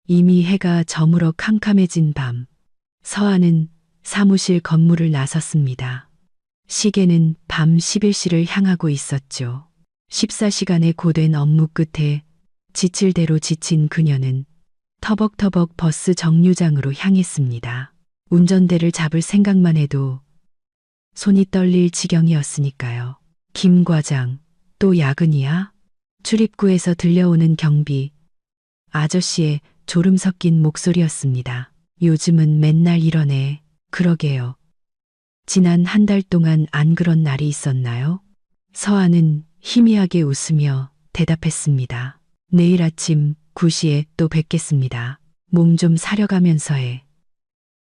이미 해가 저물어 캄캄해진 밤, 서아는 사무실 건물을 나섰습니다. 시계는 밤 11시를 향하고 있었죠. 14시간의 고된 업무 끝에 지칠 대로 지친 그녀는 터벅터벅 버스 정류장으로 향했습니다. 운전대를 잡을 생각만 해도 손이 떨릴 지경이었으니까요. 김 과장, 또 야근이야? 출입구에서 들려오는 경비 아저씨의 졸음 섞인 목소리였습니다. 요즘은 맨날 이러네. 그러게요. 지난 한 달 동안 안 그런 날이 있었나요? 서아는 희미하게 웃으며 대답했습니다. 내일 아침 9시에 또 뵙겠습니다. 몸 좀 사려가면서 해.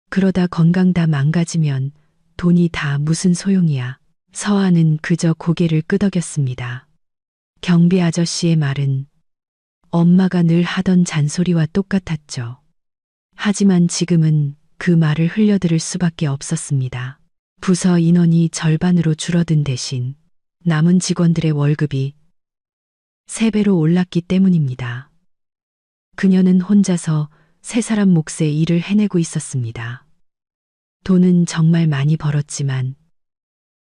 그러다 건강 다 망가지면 돈이 다 무슨 소용이야. 서아는 그저 고개를 끄덕였습니다. 경비 아저씨의 말은 엄마가 늘 하던 잔소리와 똑같았죠. 하지만 지금은 그 말을 흘려들을 수밖에 없었습니다. 부서 인원이 절반으로 줄어든 대신 남은 직원들의 월급이 3배로 올랐기 때문입니다. 그녀는 혼자서 3사람 몫의 일을 해내고 있었습니다. 돈은 정말 많이 벌었지만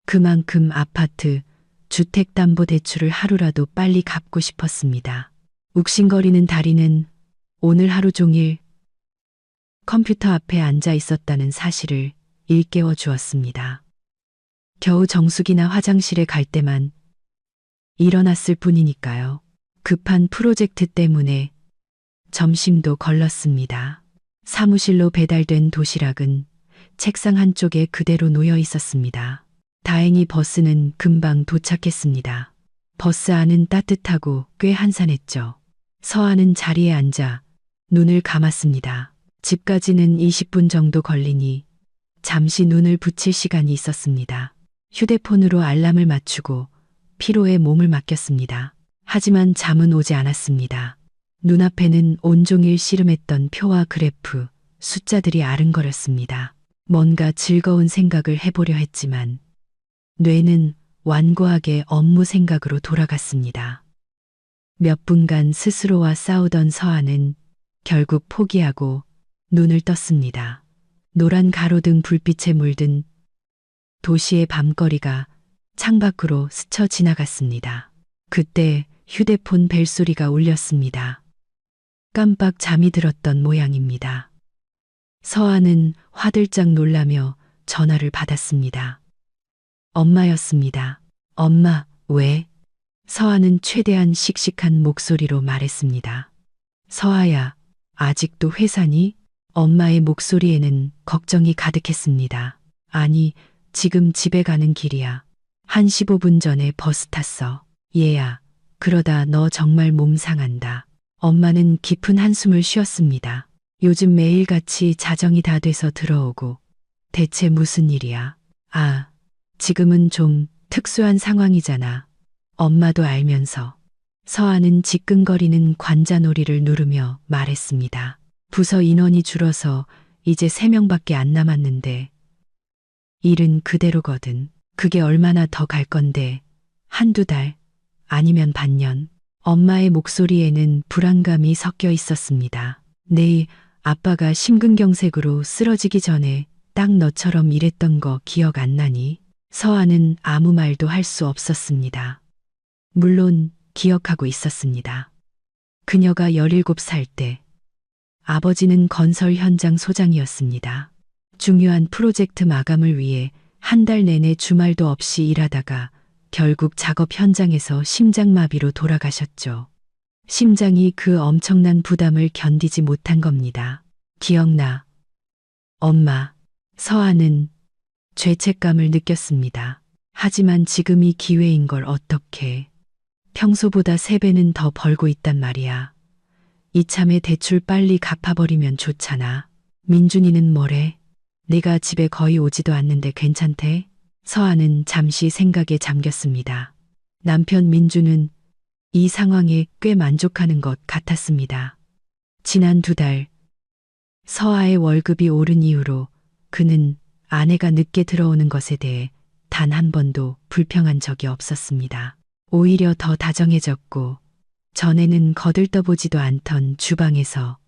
그만큼 아파트, 주택담보대출을 하루라도 빨리 갚고 싶었습니다. 욱신거리는 다리는 오늘 하루 종일 컴퓨터 앞에 앉아 있었다는 사실을 일깨워 주었습니다. 겨우 정수기나 화장실에 갈 때만 일어났을 뿐이니까요. 급한 프로젝트 때문에 점심도 걸렀습니다. 사무실로 배달된 도시락은 책상 한쪽에 그대로 놓여 있었습니다. 다행히 버스는 금방 도착했습니다. 버스 안은 따뜻하고 꽤 한산했죠. 서아는 자리에 앉아 눈을 감았습니다. 집까지는 20분 정도 걸리니 잠시 눈을 붙일 시간이 있었습니다. 휴대폰으로 알람을 맞추고 피로에 몸을 맡겼습니다. 하지만 잠은 오지 않았습니다. 눈앞에는 온종일 씨름했던 표와 그래프, 숫자들이 아른거렸습니다. 뭔가 즐거운 생각을 해보려 했지만 뇌는 완고하게 업무 생각으로 돌아갔습니다. 몇 분간 스스로와 싸우던 서아는 결국 포기하고 눈을 떴습니다. 노란 가로등 불빛에 물든 도시의 밤거리가 창밖으로 스쳐 지나갔습니다. 그때 휴대폰 벨소리가 울렸습니다. 깜빡 잠이 들었던 모양입니다. 서아는 화들짝 놀라며 전화를 받았습니다. 엄마였습니다. 엄마, 왜? 서아는 최대한 씩씩한 목소리로 말했습니다. 서아야, 아직도 회사니? 엄마의 목소리에는 걱정이 가득했습니다. 아니, 지금 집에 가는 길이야. 한 15분 전에 버스 탔어. 얘야, 그러다 너 정말 몸 상한다. 엄마는 깊은 한숨을 쉬었습니다. 요즘 매일같이 자정이 다 돼서 들어오고 대체 무슨 일이야? 아, 지금은 좀 특수한 상황이잖아. 엄마도 알면서. 서아는 지끈거리는 관자놀이를 누르며 말했습니다. 부서 인원이 줄어서 이제 3명밖에 안 남았는데 일은 그대로거든. 그게 얼마나 더 갈 건데. 한두 달 아니면 반년. 엄마의 목소리에는 불안감이 섞여 있었습니다. 내일 아빠가 심근경색으로 쓰러지기 전에 딱 너처럼 일했던 거 기억 안 나니? 서아는 아무 말도 할 수 없었습니다. 물론 기억하고 있었습니다. 그녀가 17살 때 아버지는 건설 현장 소장이었습니다. 중요한 프로젝트 마감을 위해 한 달 내내 주말도 없이 일하다가 결국 작업 현장에서 심장마비로 돌아가셨죠. 심장이 그 엄청난 부담을 견디지 못한 겁니다. 기억나. 엄마. 서아는 죄책감을 느꼈습니다. 하지만 지금이 기회인 걸 어떡해. 평소보다 3배는 더 벌고 있단 말이야. 이참에 대출 빨리 갚아버리면 좋잖아. 민준이는 뭐래? 내가 집에 거의 오지도 않는데 괜찮대? 서아는 잠시 생각에 잠겼습니다. 남편 민준은 이 상황에 꽤 만족하는 것 같았습니다. 지난 2달 서아의 월급이 오른 이후로 그는 아내가 늦게 들어오는 것에 대해 단 한 번도 불평한 적이 없었습니다. 오히려 더 다정해졌고 전에는 거들떠보지도 않던 주방에서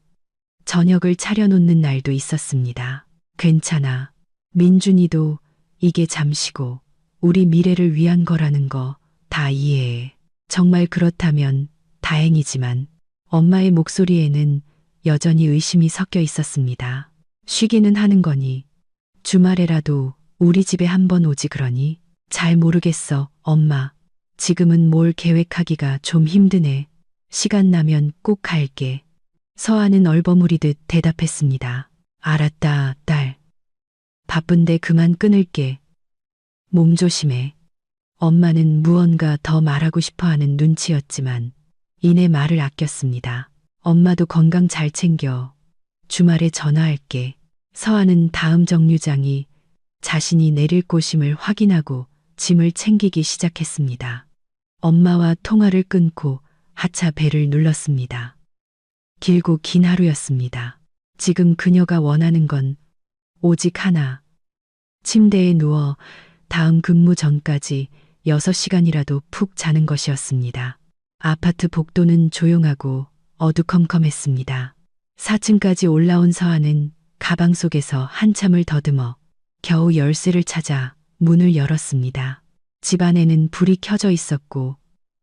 저녁을 차려놓는 날도 있었습니다. 괜찮아. 민준이도 이게 잠시고 우리 미래를 위한 거라는 거 다 이해해. 정말 그렇다면 다행이지만 엄마의 목소리에는 여전히 의심이 섞여 있었습니다. 쉬기는 하는 거니 주말에라도 우리 집에 한번 오지 그러니? 잘 모르겠어, 엄마. 지금은 뭘 계획하기가 좀 힘드네. 시간 나면 꼭 갈게. 서아는 얼버무리듯 대답했습니다. 알았다, 딸. 바쁜데 그만 끊을게. 몸 조심해. 엄마는 무언가 더 말하고 싶어 하는 눈치였지만 이내 말을 아꼈습니다. 엄마도 건강 잘 챙겨. 주말에 전화할게. 서아는 다음 정류장이 자신이 내릴 곳임을 확인하고 짐을 챙기기 시작했습니다. 엄마와 통화를 끊고 하차 벨을 눌렀습니다. 길고 긴 하루였습니다. 지금 그녀가 원하는 건 오직 하나. 침대에 누워 다음 근무 전까지 6시간이라도 푹 자는 것이었습니다. 아파트 복도는 조용하고 어두컴컴했습니다. 4층까지 올라온 서아는 가방 속에서 한참을 더듬어 겨우 열쇠를 찾아 문을 열었습니다. 집 안에는 불이 켜져 있었고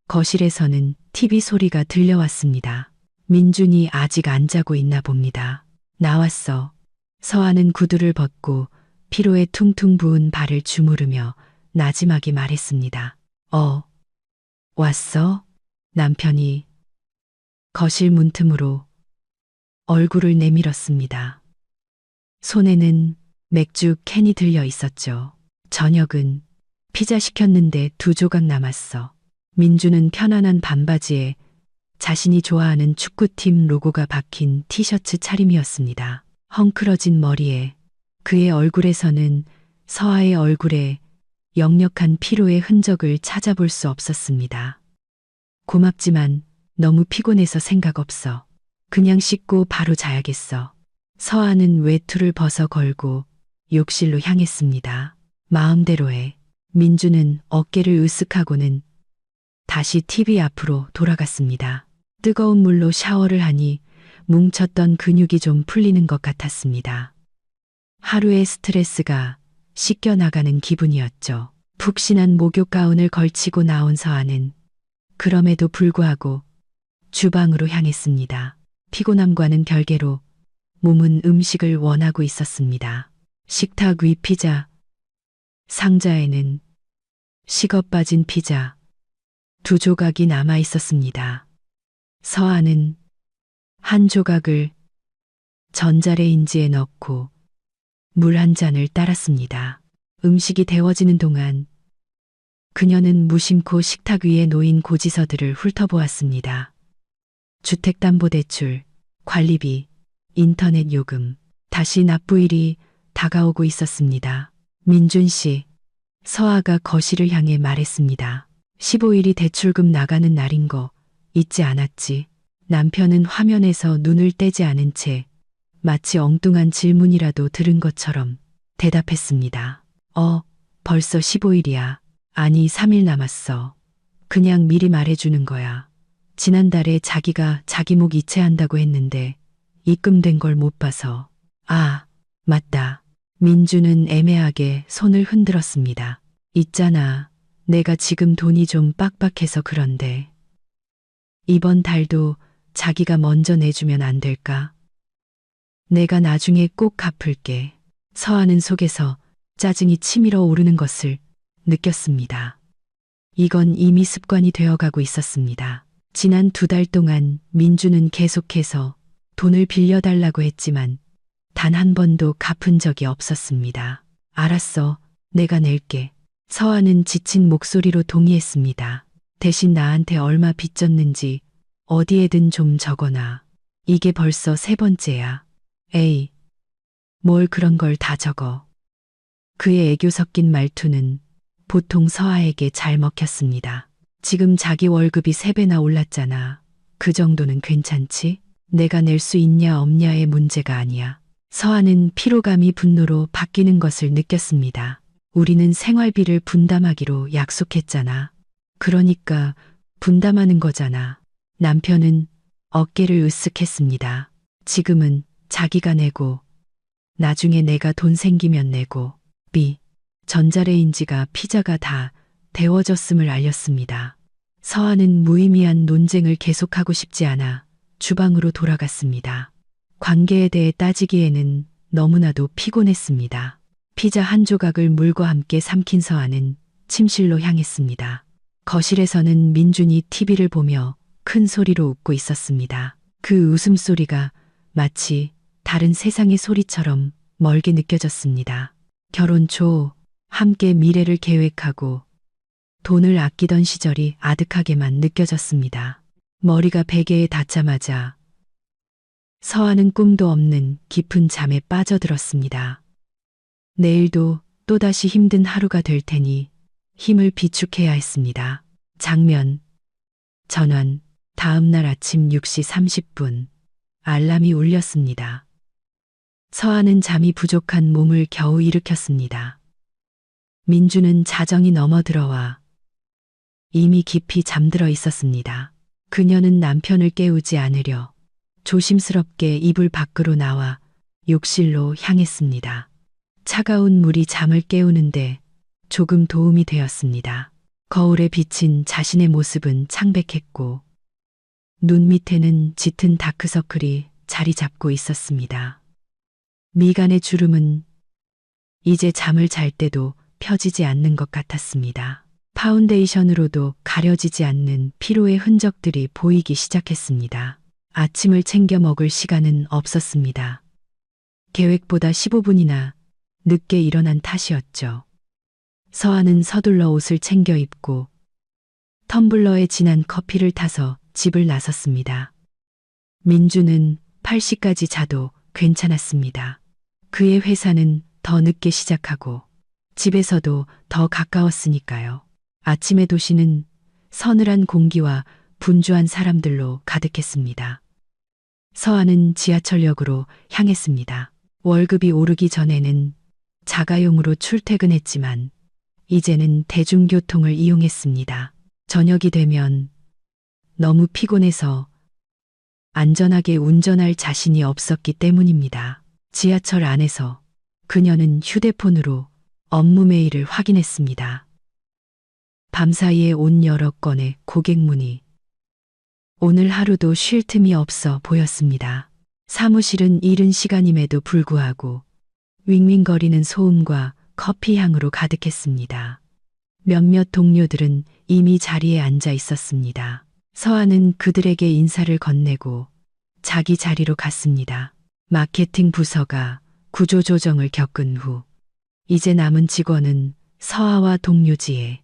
거실에서는 TV 소리가 들려왔습니다. 민준이 아직 안 자고 있나 봅니다. 나왔어. 서아는 구두를 벗고 피로에 퉁퉁 부은 발을 주무르며 나지막이 말했습니다. 왔어? 남편이 거실 문틈으로 얼굴을 내밀었습니다. 손에는 맥주 캔이 들려 있었죠. 저녁은 피자 시켰는데 2조각 남았어. 민주는 편안한 반바지에 자신이 좋아하는 축구팀 로고가 박힌 티셔츠 차림이었습니다. 헝클어진 머리에 그의 얼굴에서는 서아의 얼굴에 역력한 피로의 흔적을 찾아볼 수 없었습니다. 고맙지만 너무 피곤해서 생각 없어. 그냥 씻고 바로 자야겠어. 서아는 외투를 벗어 걸고 욕실로 향했습니다. 마음대로 해. 민주는 어깨를 으쓱하고는 다시 TV 앞으로 돌아갔습니다. 뜨거운 물로 샤워를 하니 뭉쳤던 근육이 좀 풀리는 것 같았습니다. 하루의 스트레스가 씻겨나가는 기분이었죠. 푹신한 목욕 가운을 걸치고 나온 서아는 그럼에도 불구하고 주방으로 향했습니다. 피곤함과는 별개로 몸은 음식을 원하고 있었습니다. 식탁 위 피자, 상자에는 식어 빠진 피자 2조각이 남아 있었습니다. 서아는 한 조각을 전자레인지에 넣고 물 한 잔을 따랐습니다. 음식이 데워지는 동안 그녀는 무심코 식탁 위에 놓인 고지서들을 훑어보았습니다. 주택담보대출, 관리비, 인터넷 요금, 다시 납부일이 다가오고 있었습니다. 민준 씨, 서아가 거실을 향해 말했습니다. 15일이 대출금 나가는 날인 거 잊지 않았지? 남편은 화면에서 눈을 떼지 않은 채 마치 엉뚱한 질문이라도 들은 것처럼 대답했습니다. 벌써 15일이야. 아니, 3일 남았어. 그냥 미리 말해주는 거야. 지난달에 자기가 자기 목 이체한다고 했는데 입금된 걸 못 봐서. 아, 맞다. 민주는 애매하게 손을 흔들었습니다. 있잖아. 내가 지금 돈이 좀 빡빡해서 그런데. 이번 달도 자기가 먼저 내주면 안 될까? 내가 나중에 꼭 갚을게. 서아는 속에서 짜증이 치밀어 오르는 것을 느꼈습니다. 이건 이미 습관이 되어가고 있었습니다. 지난 2달 동안 민주는 계속해서 돈을 빌려달라고 했지만 단 한 번도 갚은 적이 없었습니다. 알았어, 내가 낼게. 서아는 지친 목소리로 동의했습니다. 대신 나한테 얼마 빚졌는지 어디에든 좀 적어놔. 이게 벌써 3번째야. 에이, 뭘 그런 걸 다 적어. 그의 애교 섞인 말투는 보통 서아에게 잘 먹혔습니다. 지금 자기 월급이 3배나 올랐잖아. 그 정도는 괜찮지? 내가 낼 수 있냐 없냐의 문제가 아니야. 서아는 피로감이 분노로 바뀌는 것을 느꼈습니다. 우리는 생활비를 분담하기로 약속했잖아. 그러니까 분담하는 거잖아. 남편은 어깨를 으쓱했습니다. 지금은 자기가 내고 나중에 내가 돈 생기면 내고 B. 전자레인지가 피자가 다 데워졌음을 알렸습니다. 서아는 무의미한 논쟁을 계속하고 싶지 않아 주방으로 돌아갔습니다. 관계에 대해 따지기에는 너무나도 피곤했습니다. 피자 한 조각을 물과 함께 삼킨 서아는 침실로 향했습니다. 거실에서는 민준이 TV를 보며 큰 소리로 웃고 있었습니다. 그 웃음소리가 마치 다른 세상의 소리처럼 멀게 느껴졌습니다. 결혼 초 함께 미래를 계획하고 돈을 아끼던 시절이 아득하게만 느껴졌습니다. 머리가 베개에 닿자마자 서아는 꿈도 없는 깊은 잠에 빠져들었습니다. 내일도 또다시 힘든 하루가 될 테니 힘을 비축해야 했습니다. 장면, 전환, 다음날 아침 6시 30분 알람이 울렸습니다. 서아는 잠이 부족한 몸을 겨우 일으켰습니다. 민주는 자정이 넘어 들어와 이미 깊이 잠들어 있었습니다. 그녀는 남편을 깨우지 않으려 조심스럽게 이불 밖으로 나와 욕실로 향했습니다. 차가운 물이 잠을 깨우는데 조금 도움이 되었습니다. 거울에 비친 자신의 모습은 창백했고 눈 밑에는 짙은 다크서클이 자리 잡고 있었습니다. 미간의 주름은 이제 잠을 잘 때도 펴지지 않는 것 같았습니다. 파운데이션으로도 가려지지 않는 피로의 흔적들이 보이기 시작했습니다. 아침을 챙겨 먹을 시간은 없었습니다. 계획보다 15분이나 늦게 일어난 탓이었죠. 서아는 서둘러 옷을 챙겨 입고 텀블러에 진한 커피를 타서 집을 나섰습니다. 민주는 8시까지 자도 괜찮았습니다. 그의 회사는 더 늦게 시작하고 집에서도 더 가까웠으니까요. 아침의 도시는 서늘한 공기와 분주한 사람들로 가득했습니다. 서아는 지하철역으로 향했습니다. 월급이 오르기 전에는 자가용으로 출퇴근했지만 이제는 대중교통을 이용했습니다. 저녁이 되면 너무 피곤해서 안전하게 운전할 자신이 없었기 때문입니다. 지하철 안에서 그녀는 휴대폰으로 업무 메일을 확인했습니다. 밤사이에 온 여러 건의 고객 문의. 오늘 하루도 쉴 틈이 없어 보였습니다. 사무실은 이른 시간임에도 불구하고 윙윙거리는 소음과 커피 향으로 가득했습니다. 몇몇 동료들은 이미 자리에 앉아 있었습니다. 서아는 그들에게 인사를 건네고 자기 자리로 갔습니다. 마케팅 부서가 구조조정을 겪은 후 이제 남은 직원은 서아와 동료지혜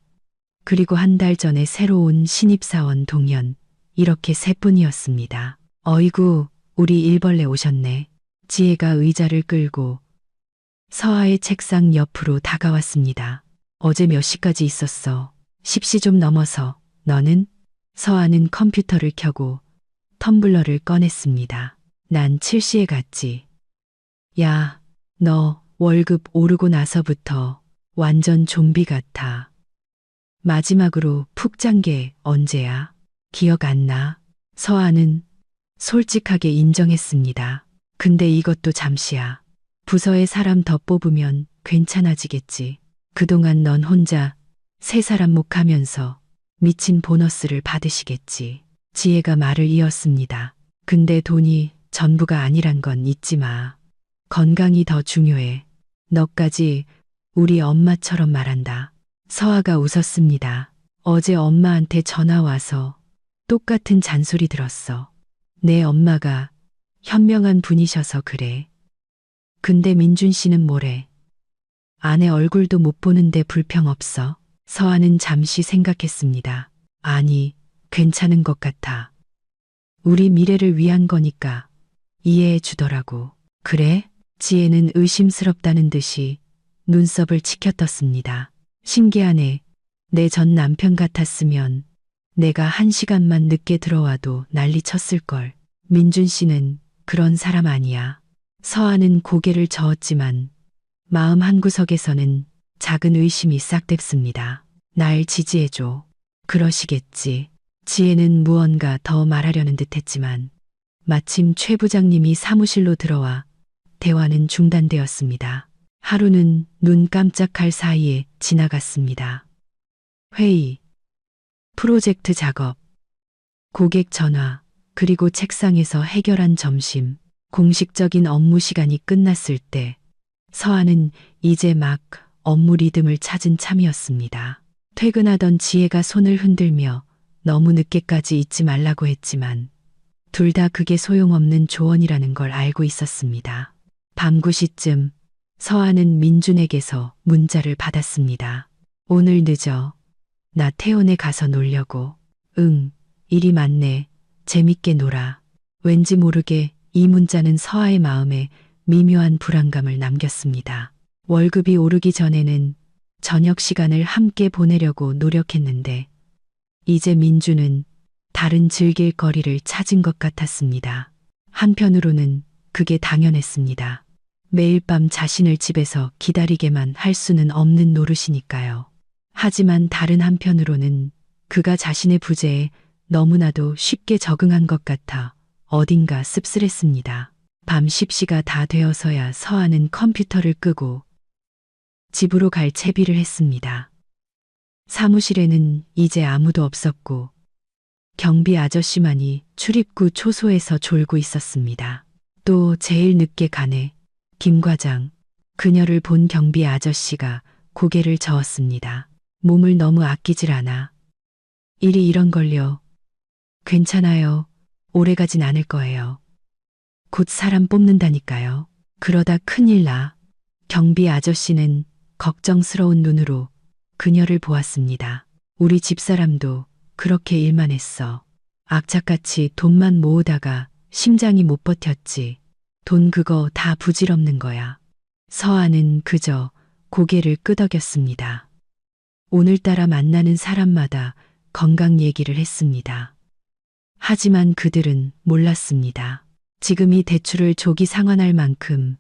그리고 한 달 전에 새로 온 신입사원 동현 이렇게 셋뿐이었습니다. 어이구 우리 일벌레 오셨네. 지혜가 의자를 끌고 서아의 책상 옆으로 다가왔습니다. 어제 몇 시까지 있었어? 10시 좀 넘어서. 너는? 서아는 컴퓨터를 켜고 텀블러를 꺼냈습니다. 난 7시에 갔지. 야, 너 월급 오르고 나서부터 완전 좀비 같아. 마지막으로 푹 잔 게 언제야? 기억 안 나? 서아는 솔직하게 인정했습니다. 근데 이것도 잠시야. 부서에 사람 더 뽑으면 괜찮아지겠지. 그동안 넌 혼자 세 사람 몫하면서 미친 보너스를 받으시겠지. 지혜가 말을 이었습니다. 근데 돈이 전부가 아니란 건 잊지 마. 건강이 더 중요해. 너까지 우리 엄마처럼 말한다. 서아가 웃었습니다. 어제 엄마한테 전화 와서 똑같은 잔소리 들었어. 내 엄마가 현명한 분이셔서 그래. 근데 민준 씨는 뭐래? 아내 얼굴도 못 보는데 불평 없어? 서아는 잠시 생각했습니다. 아니, 괜찮은 것 같아. 우리 미래를 위한 거니까 이해해 주더라고. 그래? 지혜는 의심스럽다는 듯이 눈썹을 치켜떴습니다. 신기하네. 내 전 남편 같았으면 내가 1시간만 늦게 들어와도 난리 쳤을걸. 민준 씨는 그런 사람 아니야. 서아는 고개를 저었지만 마음 한구석에서는 작은 의심이 싹됐습니다. 날 지지해줘. 그러시겠지. 지혜는 무언가 더 말하려는 듯했지만 마침 최 부장님이 사무실로 들어와 대화는 중단되었습니다. 하루는 눈 깜짝할 사이에 지나갔습니다. 회의, 프로젝트 작업, 고객 전화, 그리고 책상에서 해결한 점심, 공식적인 업무 시간이 끝났을 때 서한은 이제 막 업무 리듬을 찾은 참이었습니다. 퇴근하던 지혜가 손을 흔들며 너무 늦게까지 있지 말라고 했지만 둘 다 그게 소용없는 조언이라는 걸 알고 있었습니다. 밤 9시쯤 서한은 민준에게서 문자를 받았습니다. 오늘 늦어. 나 태원에 가서 놀려고. 응, 일이 많네. 재밌게 놀아. 왠지 모르게 이 문자는 서아의 마음에 미묘한 불안감을 남겼습니다. 월급이 오르기 전에는 저녁 시간을 함께 보내려고 노력했는데 이제 민주는 다른 즐길 거리를 찾은 것 같았습니다. 한편으로는 그게 당연했습니다. 매일 밤 자신을 집에서 기다리게만 할 수는 없는 노릇이니까요. 하지만 다른 한편으로는 그가 자신의 부재에 너무나도 쉽게 적응한 것 같아 어딘가 씁쓸했습니다. 밤 10시가 다 되어서야 서아는 컴퓨터를 끄고 집으로 갈 채비를 했습니다. 사무실에는 이제 아무도 없었고 경비 아저씨만이 출입구 초소에서 졸고 있었습니다. 또 제일 늦게 가네. 김 과장. 그녀를 본 경비 아저씨가 고개를 저었습니다. 몸을 너무 아끼질 않아. 일이 이런 걸요. 괜찮아요. 오래가진 않을 거예요. 곧 사람 뽑는다니까요. 그러다 큰일 나. 경비 아저씨는 걱정스러운 눈으로 그녀를 보았습니다. 우리 집사람도 그렇게 일만 했어. 악착같이 돈만 모으다가 심장이 못 버텼지. 돈 그거 다 부질없는 거야. 서아는 그저 고개를 끄덕였습니다. 오늘따라 만나는 사람마다 건강 얘기를 했습니다. 하지만 그들은 몰랐습니다. 지금이 대출을 조기 상환할 만큼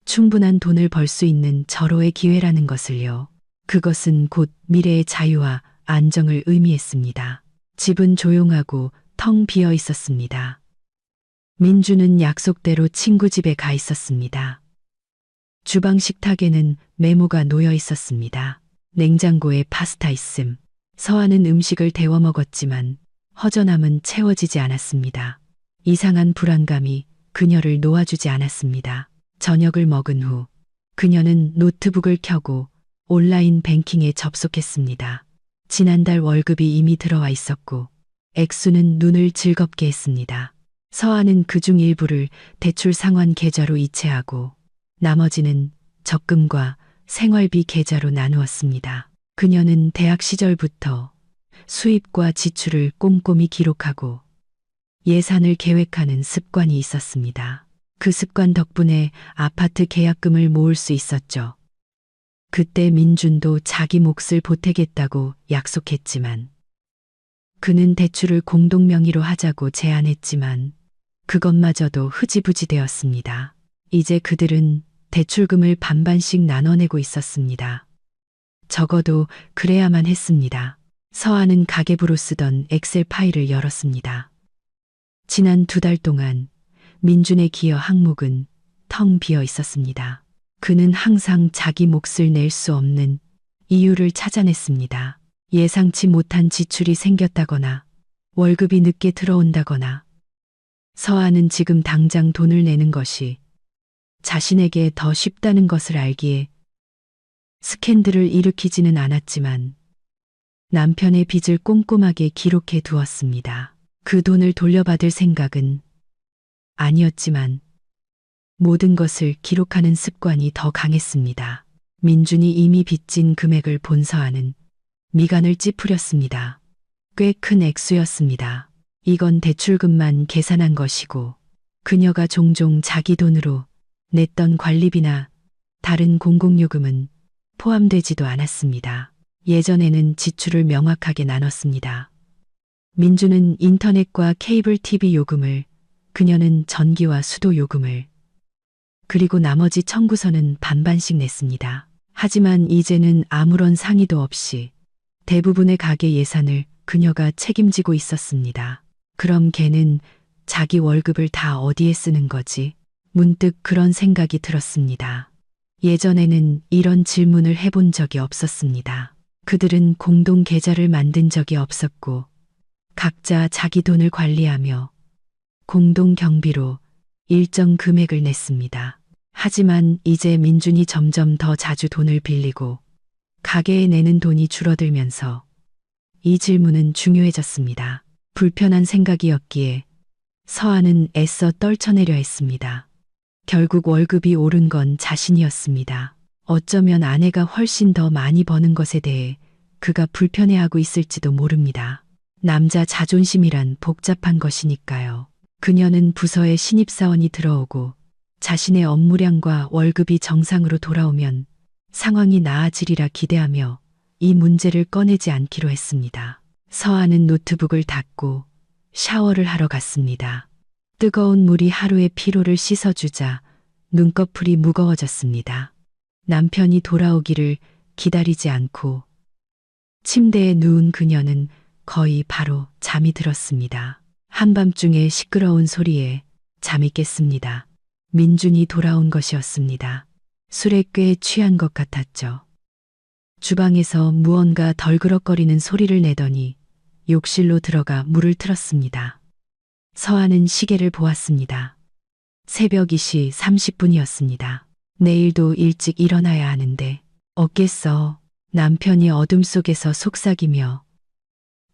충분한 돈을 벌 수 있는 절호의 기회라는 것을요. 그것은 곧 미래의 자유와 안정을 의미했습니다. 집은 조용하고 텅 비어 있었습니다. 민주는 약속대로 친구 집에 가 있었습니다. 주방 식탁에는 메모가 놓여 있었습니다. 냉장고에 파스타 있음. 서아는 음식을 데워 먹었지만 허전함은 채워지지 않았습니다. 이상한 불안감이 그녀를 놓아주지 않았습니다. 저녁을 먹은 후 그녀는 노트북을 켜고 온라인 뱅킹에 접속했습니다. 지난달 월급이 이미 들어와 있었고 액수는 눈을 즐겁게 했습니다. 서아는 그중 일부를 대출 상환 계좌로 이체하고 나머지는 적금과 생활비 계좌로 나누었습니다. 그녀는 대학 시절부터 수입과 지출을 꼼꼼히 기록하고 예산을 계획하는 습관이 있었습니다. 그 습관 덕분에 아파트 계약금을 모을 수 있었죠. 그때 민준도 자기 몫을 보태겠다고 약속했지만 그는 대출을 공동 명의로 하자고 제안했지만 그것마저도 흐지부지 되었습니다. 이제 그들은 대출금을 반반씩 나눠내고 있었습니다. 적어도 그래야만 했습니다. 서아는 가계부로 쓰던 엑셀 파일을 열었습니다. 지난 2달 동안 민준의 기여 항목은 텅 비어 있었습니다. 그는 항상 자기 몫을 낼 수 없는 이유를 찾아냈습니다. 예상치 못한 지출이 생겼다거나 월급이 늦게 들어온다거나 서아는 지금 당장 돈을 내는 것이 자신에게 더 쉽다는 것을 알기에 스캔들을 일으키지는 않았지만 남편의 빚을 꼼꼼하게 기록해 두었습니다. 그 돈을 돌려받을 생각은 아니었지만 모든 것을 기록하는 습관이 더 강했습니다. 민준이 이미 빚진 금액을 본 서아는 미간을 찌푸렸습니다. 꽤 큰 액수였습니다. 이건 대출금만 계산한 것이고 그녀가 종종 자기 돈으로 냈던 관리비나 다른 공공요금은 포함되지도 않았습니다. 예전에는 지출을 명확하게 나눴습니다. 민주는 인터넷과 케이블 TV 요금을, 그녀는 전기와 수도 요금을, 그리고 나머지 청구서는 반반씩 냈습니다. 하지만 이제는 아무런 상의도 없이 대부분의 가게 예산을 그녀가 책임지고 있었습니다. 그럼 걔는 자기 월급을 다 어디에 쓰는 거지? 문득 그런 생각이 들었습니다. 예전에는 이런 질문을 해본 적이 없었습니다. 그들은 공동 계좌를 만든 적이 없었고 각자 자기 돈을 관리하며 공동 경비로 일정 금액을 냈습니다. 하지만 이제 민준이 점점 더 자주 돈을 빌리고 가게에 내는 돈이 줄어들면서 이 질문은 중요해졌습니다. 불편한 생각이었기에 서아는 애써 떨쳐내려 했습니다. 결국 월급이 오른 건 자신이었습니다. 어쩌면 아내가 훨씬 더 많이 버는 것에 대해 그가 불편해하고 있을지도 모릅니다. 남자 자존심이란 복잡한 것이니까요. 그녀는 부서에 신입사원이 들어오고 자신의 업무량과 월급이 정상으로 돌아오면 상황이 나아지리라 기대하며 이 문제를 꺼내지 않기로 했습니다. 서아는 노트북을 닫고 샤워를 하러 갔습니다. 뜨거운 물이 하루의 피로를 씻어주자 눈꺼풀이 무거워졌습니다. 남편이 돌아오기를 기다리지 않고 침대에 누운 그녀는 거의 바로 잠이 들었습니다. 한밤중에 시끄러운 소리에 잠이 깼습니다. 민준이 돌아온 것이었습니다. 술에 꽤 취한 것 같았죠. 주방에서 무언가 덜그럭거리는 소리를 내더니 욕실로 들어가 물을 틀었습니다. 서아는 시계를 보았습니다. 새벽 2시 30분이었습니다. 내일도 일찍 일어나야 하는데 어겠어. 남편이 어둠 속에서 속삭이며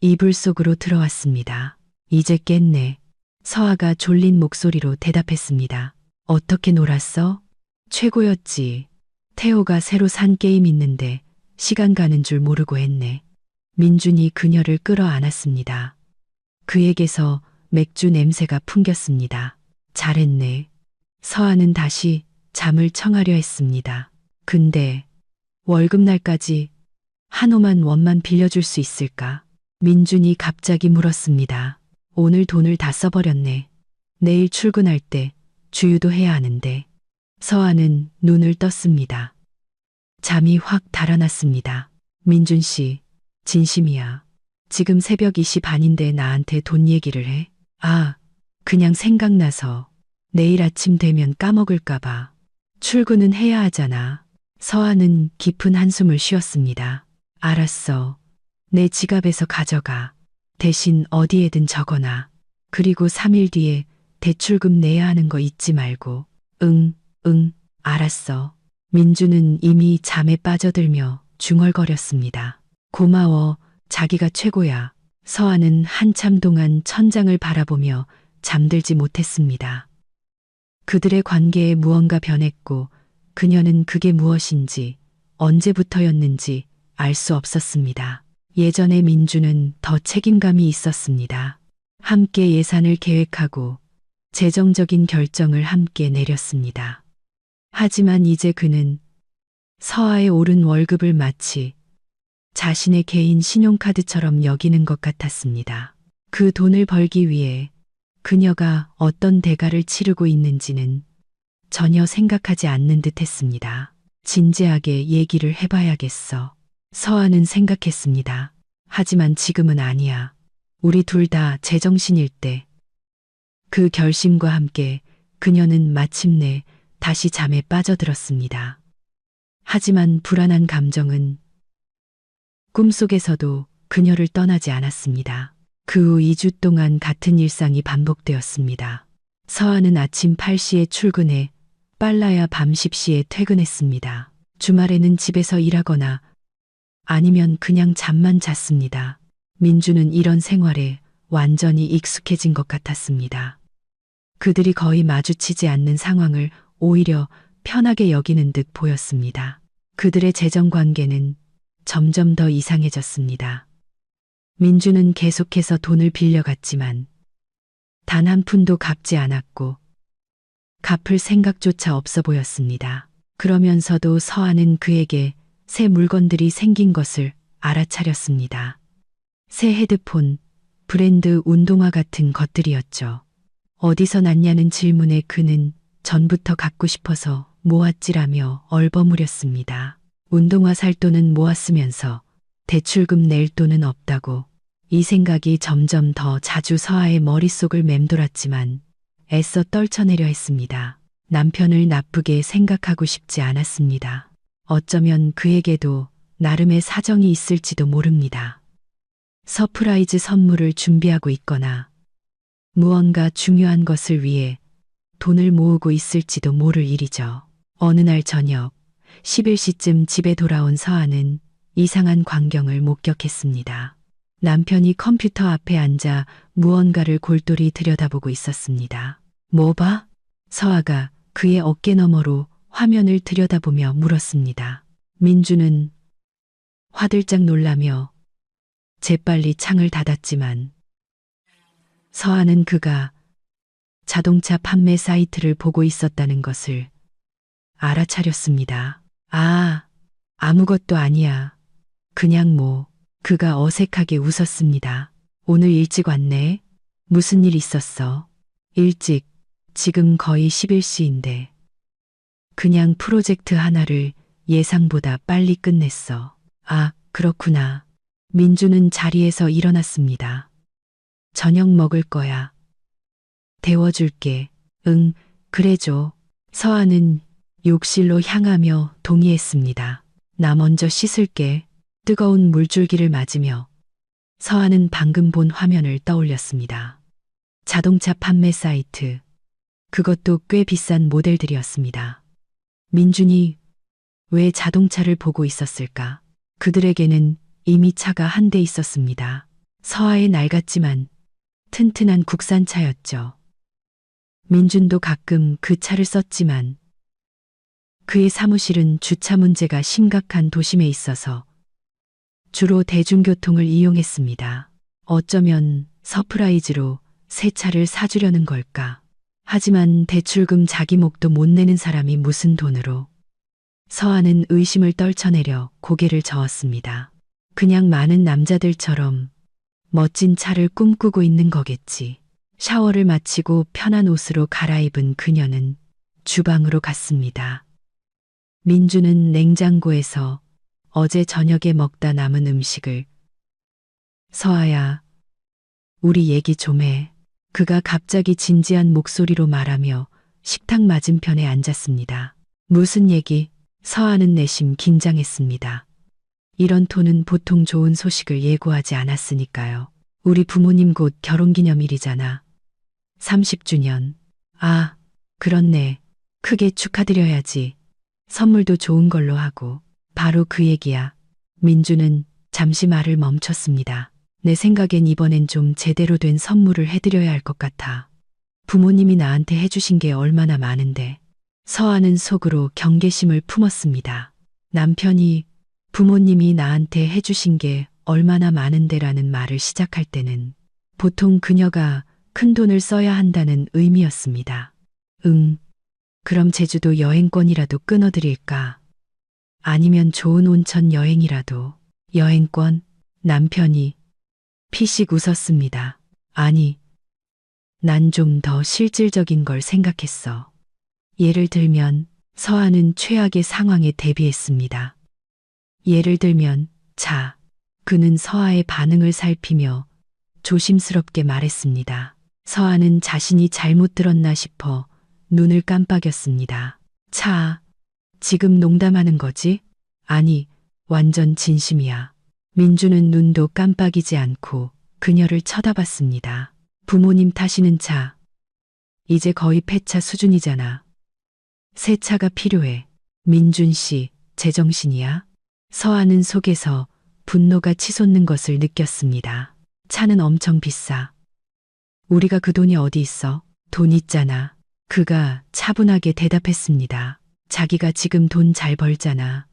이불 속으로 들어왔습니다. 이제 깼네. 서아가 졸린 목소리로 대답했습니다. 어떻게 놀았어? 최고였지. 태호가 새로 산 게임 있는데 시간 가는 줄 모르고 했네. 민준이 그녀를 끌어안았습니다. 그에게서 맥주 냄새가 풍겼습니다. 잘했네. 서아는 다시 잠을 청하려 했습니다. 근데 월급날까지 한 5만 원만 빌려줄 수 있을까? 민준이 갑자기 물었습니다. 오늘 돈을 다 써버렸네. 내일 출근할 때 주유도 해야 하는데. 서아는 눈을 떴습니다. 잠이 확 달아났습니다. 민준 씨, 진심이야. 지금 새벽 2시 반인데 나한테 돈 얘기를 해? 아, 그냥 생각나서. 내일 아침 되면 까먹을까봐. 출근은 해야 하잖아. 서아는 깊은 한숨을 쉬었습니다. 알았어. 내 지갑에서 가져가. 대신 어디에든 적어놔. 그리고 3일 뒤에 대출금 내야 하는 거 잊지 말고. 응, 알았어. 민주는 이미 잠에 빠져들며 중얼거렸습니다. 고마워. 자기가 최고야. 서아는 한참 동안 천장을 바라보며 잠들지 못했습니다. 그들의 관계에 무언가 변했고 그녀는 그게 무엇인지 언제부터였는지 알 수 없었습니다. 예전의 민주는 더 책임감이 있었습니다. 함께 예산을 계획하고 재정적인 결정을 함께 내렸습니다. 하지만 이제 그는 서아의 오른 월급을 마치 자신의 개인 신용카드처럼 여기는 것 같았습니다. 그 돈을 벌기 위해 그녀가 어떤 대가를 치르고 있는지는 전혀 생각하지 않는 듯 했습니다. 진지하게 얘기를 해봐야겠어. 서아는 생각했습니다. 하지만 지금은 아니야. 우리 둘 다 제정신일 때. 그 결심과 함께 그녀는 마침내 다시 잠에 빠져들었습니다. 하지만 불안한 감정은 꿈속에서도 그녀를 떠나지 않았습니다. 그 후 2주 동안 같은 일상이 반복되었습니다. 서아는 아침 8시에 출근해 빨라야 밤 10시에 퇴근했습니다. 주말에는 집에서 일하거나 아니면 그냥 잠만 잤습니다. 민주는 이런 생활에 완전히 익숙해진 것 같았습니다. 그들이 거의 마주치지 않는 상황을 오히려 편하게 여기는 듯 보였습니다. 그들의 재정 관계는 점점 더 이상해졌습니다. 민주는 계속해서 돈을 빌려갔지만 단 한 푼도 갚지 않았고 갚을 생각조차 없어 보였습니다. 그러면서도 서아는 그에게 새 물건들이 생긴 것을 알아차렸습니다. 새 헤드폰, 브랜드 운동화 같은 것들이었죠. 어디서 났냐는 질문에 그는 전부터 갖고 싶어서 모았지라며 얼버무렸습니다. 운동화 살 돈은 모았으면서 대출금 낼 돈은 없다고 이 생각이 점점 더 자주 서아의 머릿속을 맴돌았지만 애써 떨쳐내려 했습니다. 남편을 나쁘게 생각하고 싶지 않았습니다. 어쩌면 그에게도 나름의 사정이 있을지도 모릅니다. 서프라이즈 선물을 준비하고 있거나 무언가 중요한 것을 위해 돈을 모으고 있을지도 모를 일이죠. 어느 날 저녁 11시쯤 집에 돌아온 서아는 이상한 광경을 목격했습니다. 남편이 컴퓨터 앞에 앉아 무언가를 골똘히 들여다보고 있었습니다. 뭐 봐? 서아가 그의 어깨 너머로 화면을 들여다보며 물었습니다. 민주는 화들짝 놀라며 재빨리 창을 닫았지만 서아는 그가 자동차 판매 사이트를 보고 있었다는 것을 알아차렸습니다. 아, 아무것도 아니야. 그냥 뭐. 그가 어색하게 웃었습니다. 오늘 일찍 왔네. 무슨 일 있었어? 일찍. 지금 거의 11시인데. 그냥 프로젝트 하나를 예상보다 빨리 끝냈어. 아, 그렇구나. 민주는 자리에서 일어났습니다. 저녁 먹을 거야. 데워줄게. 응, 그래줘. 서아는 욕실로 향하며 동의했습니다. 나 먼저 씻을게. 뜨거운 물줄기를 맞으며 서아는 방금 본 화면을 떠올렸습니다. 자동차 판매 사이트. 그것도 꽤 비싼 모델들이었습니다. 민준이 왜 자동차를 보고 있었을까? 그들에게는 이미 차가 한 대 있었습니다. 서아의 낡았지만 튼튼한 국산차였죠. 민준도 가끔 그 차를 썼지만 그의 사무실은 주차 문제가 심각한 도심에 있어서 주로 대중교통을 이용했습니다. 어쩌면 서프라이즈로 새 차를 사주려는 걸까? 하지만 대출금 자기 목도 못 내는 사람이 무슨 돈으로? 서아는 의심을 떨쳐내려 고개를 저었습니다. 그냥 많은 남자들처럼 멋진 차를 꿈꾸고 있는 거겠지. 샤워를 마치고 편한 옷으로 갈아입은 그녀는 주방으로 갔습니다. 민주는 냉장고에서 어제 저녁에 먹다 남은 음식을 서아야, 우리 얘기 좀 해. 그가 갑자기 진지한 목소리로 말하며 식탁 맞은편에 앉았습니다. 무슨 얘기? 서아는 내심 긴장했습니다. 이런 톤은 보통 좋은 소식을 예고하지 않았으니까요. 우리 부모님 곧 결혼기념일이잖아. 30주년. 아, 그렇네. 크게 축하드려야지. 선물도 좋은 걸로 하고. 바로 그 얘기야. 민주는 잠시 말을 멈췄습니다. 내 생각엔 이번엔 좀 제대로 된 선물을 해드려야 할 것 같아. 부모님이 나한테 해주신 게 얼마나 많은데. 서아는 속으로 경계심을 품었습니다. 남편이 부모님이 나한테 해주신 게 얼마나 많은데라는 말을 시작할 때는 보통 그녀가 큰 돈을 써야 한다는 의미였습니다. 그럼 제주도 여행권이라도 끊어드릴까? 아니면 좋은 온천 여행이라도. 여행권? 남편이 피식 웃었습니다. 아니, 난 좀 더 실질적인 걸 생각했어. 예를 들면 서아는 최악의 상황에 대비했습니다. 예를 들면 자, 그는 서아의 반응을 살피며 조심스럽게 말했습니다. 서아는 자신이 잘못 들었나 싶어 눈을 깜빡였습니다. 차, 지금 농담하는 거지? 아니, 완전 진심이야. 민주는 눈도 깜빡이지 않고 그녀를 쳐다봤습니다. 부모님 타시는 차. 이제 거의 폐차 수준이잖아. 새 차가 필요해. 민준 씨, 제정신이야? 서아는 속에서 분노가 치솟는 것을 느꼈습니다. 차는 엄청 비싸. 우리가 그 돈이 어디 있어? 돈 있잖아. 그가 차분하게 대답했습니다. 자기가 지금 돈 잘 벌잖아.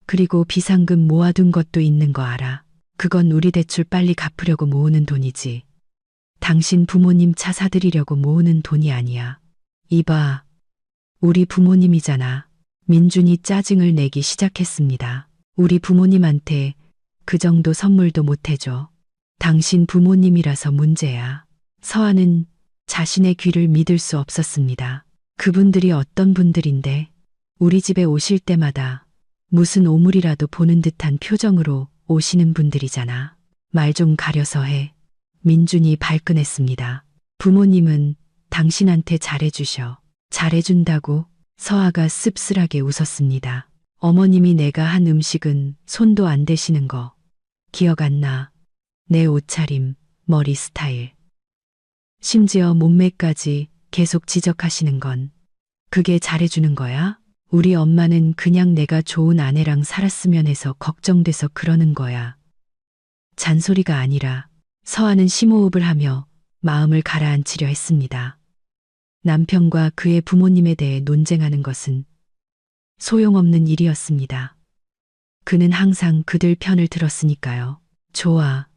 그리고 비상금 모아둔 것도 있는 거 알아. 그건 우리 대출 빨리 갚으려고 모으는 돈이지. 당신 부모님 차 사드리려고 모으는 돈이 아니야. 이봐, 우리 부모님이잖아. 민준이 짜증을 내기 시작했습니다. 우리 부모님한테 그 정도 선물도 못 해줘. 당신 부모님이라서 문제야. 서아는 자신의 귀를 믿을 수 없었습니다. 그분들이 어떤 분들인데 우리 집에 오실 때마다 무슨 오물이라도 보는 듯한 표정으로 오시는 분들이잖아. 말 좀 가려서 해. 민준이 발끈했습니다. 부모님은 당신한테 잘해주셔. 잘해준다고? 서아가 씁쓸하게 웃었습니다. 어머님이 내가 한 음식은 손도 안 대시는 거 기억 안 나. 내 옷차림, 머리 스타일. 심지어 몸매까지 계속 지적하시는 건 그게 잘해주는 거야? 우리 엄마는 그냥 내가 좋은 아내랑 살았으면 해서 걱정돼서 그러는 거야. 잔소리가 아니라. 서아는 심호흡을 하며 마음을 가라앉히려 했습니다. 남편과 그의 부모님에 대해 논쟁하는 것은 소용없는 일이었습니다. 그는 항상 그들 편을 들었으니까요. 좋아.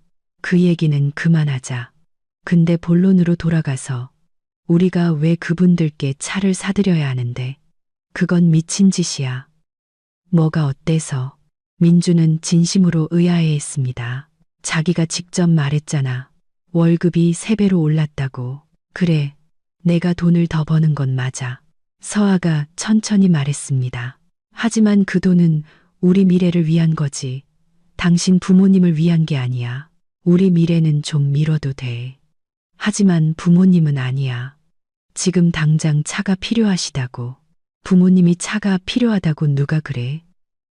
그 얘기는 그만하자. 근데 본론으로 돌아가서 우리가 왜 그분들께 차를 사드려야 하는데? 그건 미친 짓이야. 뭐가 어때서? 민주는 진심으로 의아해했습니다. 자기가 직접 말했잖아. 월급이 3배로 올랐다고. 그래, 내가 돈을 더 버는 건 맞아. 서아가 천천히 말했습니다. 하지만 그 돈은 우리 미래를 위한 거지. 당신 부모님을 위한 게 아니야. 우리 미래는 좀 미뤄도 돼. 하지만 부모님은 아니야. 지금 당장 차가 필요하시다고. 부모님이 차가 필요하다고 누가 그래?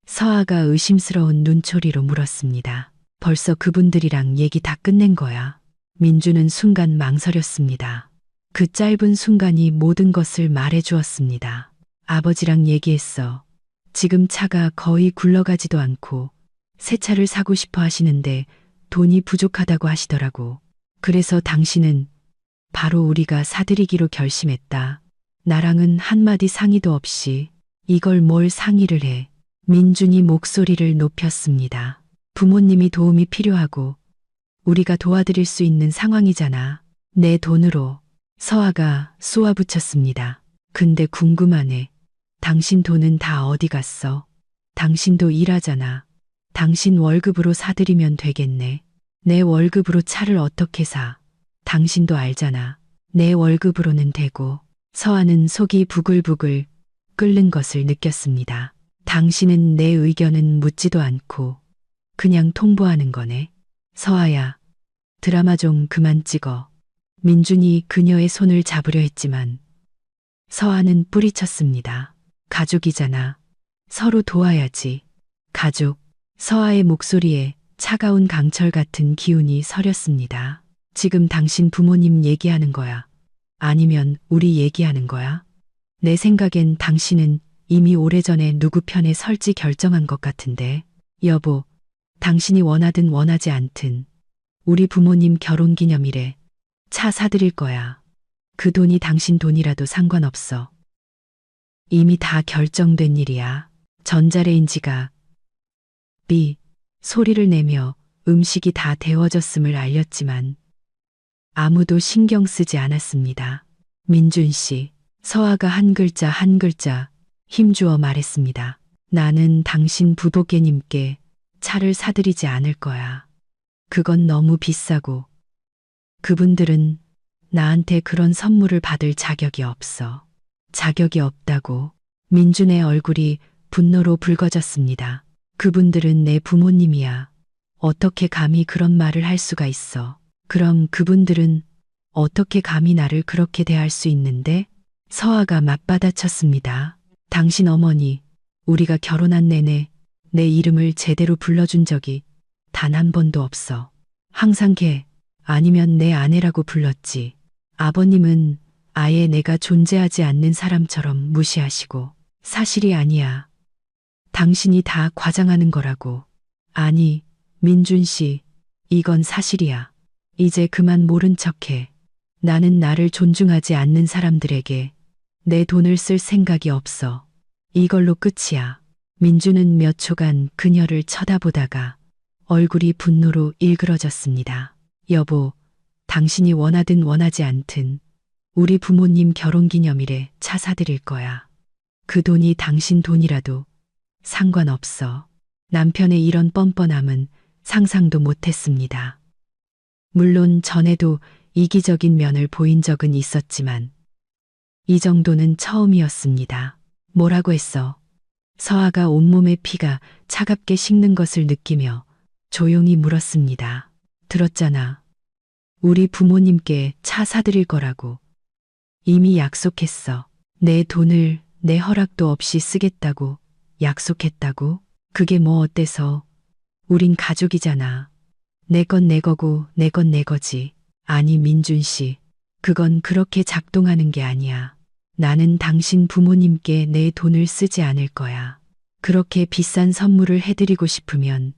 서아가 의심스러운 눈초리로 물었습니다. 벌써 그분들이랑 얘기 다 끝낸 거야. 민주는 순간 망설였습니다. 그 짧은 순간이 모든 것을 말해주었습니다. 아버지랑 얘기했어. 지금 차가 거의 굴러가지도 않고 새 차를 사고 싶어 하시는데 돈이 부족하다고 하시더라고. 그래서 당신은 바로 우리가 사드리기로 결심했다. 나랑은 한마디 상의도 없이. 이걸 뭘 상의를 해. 민준이 목소리를 높였습니다. 부모님이 도움이 필요하고 우리가 도와드릴 수 있는 상황이잖아. 내 돈으로. 서아가 쏘아붙였습니다. 근데 궁금하네. 당신 돈은 다 어디 갔어? 당신도 일하잖아. 당신 월급으로 사드리면 되겠네. 내 월급으로 차를 어떻게 사? 당신도 알잖아. 내 월급으로는 되고. 서아는 속이 부글부글 끓는 것을 느꼈습니다. 당신은 내 의견은 묻지도 않고 그냥 통보하는 거네. 서아야, 드라마 좀 그만 찍어. 민준이 그녀의 손을 잡으려 했지만 서아는 뿌리쳤습니다. 가족이잖아. 서로 도와야지. 가족. 서아의 목소리에 차가운 강철 같은 기운이 서렸습니다. 지금 당신 부모님 얘기하는 거야? 아니면 우리 얘기하는 거야? 내 생각엔 당신은 이미 오래전에 누구 편에 설지 결정한 것 같은데. 여보, 당신이 원하든 원하지 않든 우리 부모님 결혼기념일에 차 사드릴 거야. 그 돈이 당신 돈이라도 상관없어. 이미 다 결정된 일이야. 전자레인지가 삐 소리를 내며 음식이 다 데워졌음을 알렸지만 아무도 신경 쓰지 않았습니다. 민준 씨, 서아가 한 글자 한 글자 힘주어 말했습니다. 나는 당신 부복개님께 차를 사드리지 않을 거야. 그건 너무 비싸고 그분들은 나한테 그런 선물을 받을 자격이 없어. 자격이 없다고. 민준의 얼굴이 분노로 붉어졌습니다. 그분들은 내 부모님이야. 어떻게 감히 그런 말을 할 수가 있어. 그럼 그분들은 어떻게 감히 나를 그렇게 대할 수 있는데? 서아가 맞받아쳤습니다. 당신 어머니, 우리가 결혼한 내내 내 이름을 제대로 불러준 적이 단 한 번도 없어. 항상 걔 아니면 내 아내라고 불렀지. 아버님은 아예 내가 존재하지 않는 사람처럼 무시하시고. 사실이 아니야. 당신이 다 과장하는 거라고. 아니, 민준 씨, 이건 사실이야. 이제 그만 모른 척해. 나는 나를 존중하지 않는 사람들에게 내 돈을 쓸 생각이 없어. 이걸로 끝이야. 민주는 몇 초간 그녀를 쳐다보다가 얼굴이 분노로 일그러졌습니다. 여보, 당신이 원하든 원하지 않든 우리 부모님 결혼기념일에 차 사드릴 거야. 그 돈이 당신 돈이라도 상관없어. 남편의 이런 뻔뻔함은 상상도 못했습니다. 물론 전에도 이기적인 면을 보인 적은 있었지만 이 정도는 처음이었습니다. 뭐라고 했어? 서아가 온몸의 피가 차갑게 식는 것을 느끼며 조용히 물었습니다. 들었잖아. 우리 부모님께 차 사드릴 거라고. 이미 약속했어. 내 돈을 내 허락도 없이 쓰겠다고 약속했다고. 그게 뭐 어때서? 우린 가족이잖아. 내 건 내 거고 내 건 내 거지. 아니 민준 씨. 그건 그렇게 작동하는 게 아니야. 나는 당신 부모님께 내 돈을 쓰지 않을 거야. 그렇게 비싼 선물을 해드리고 싶으면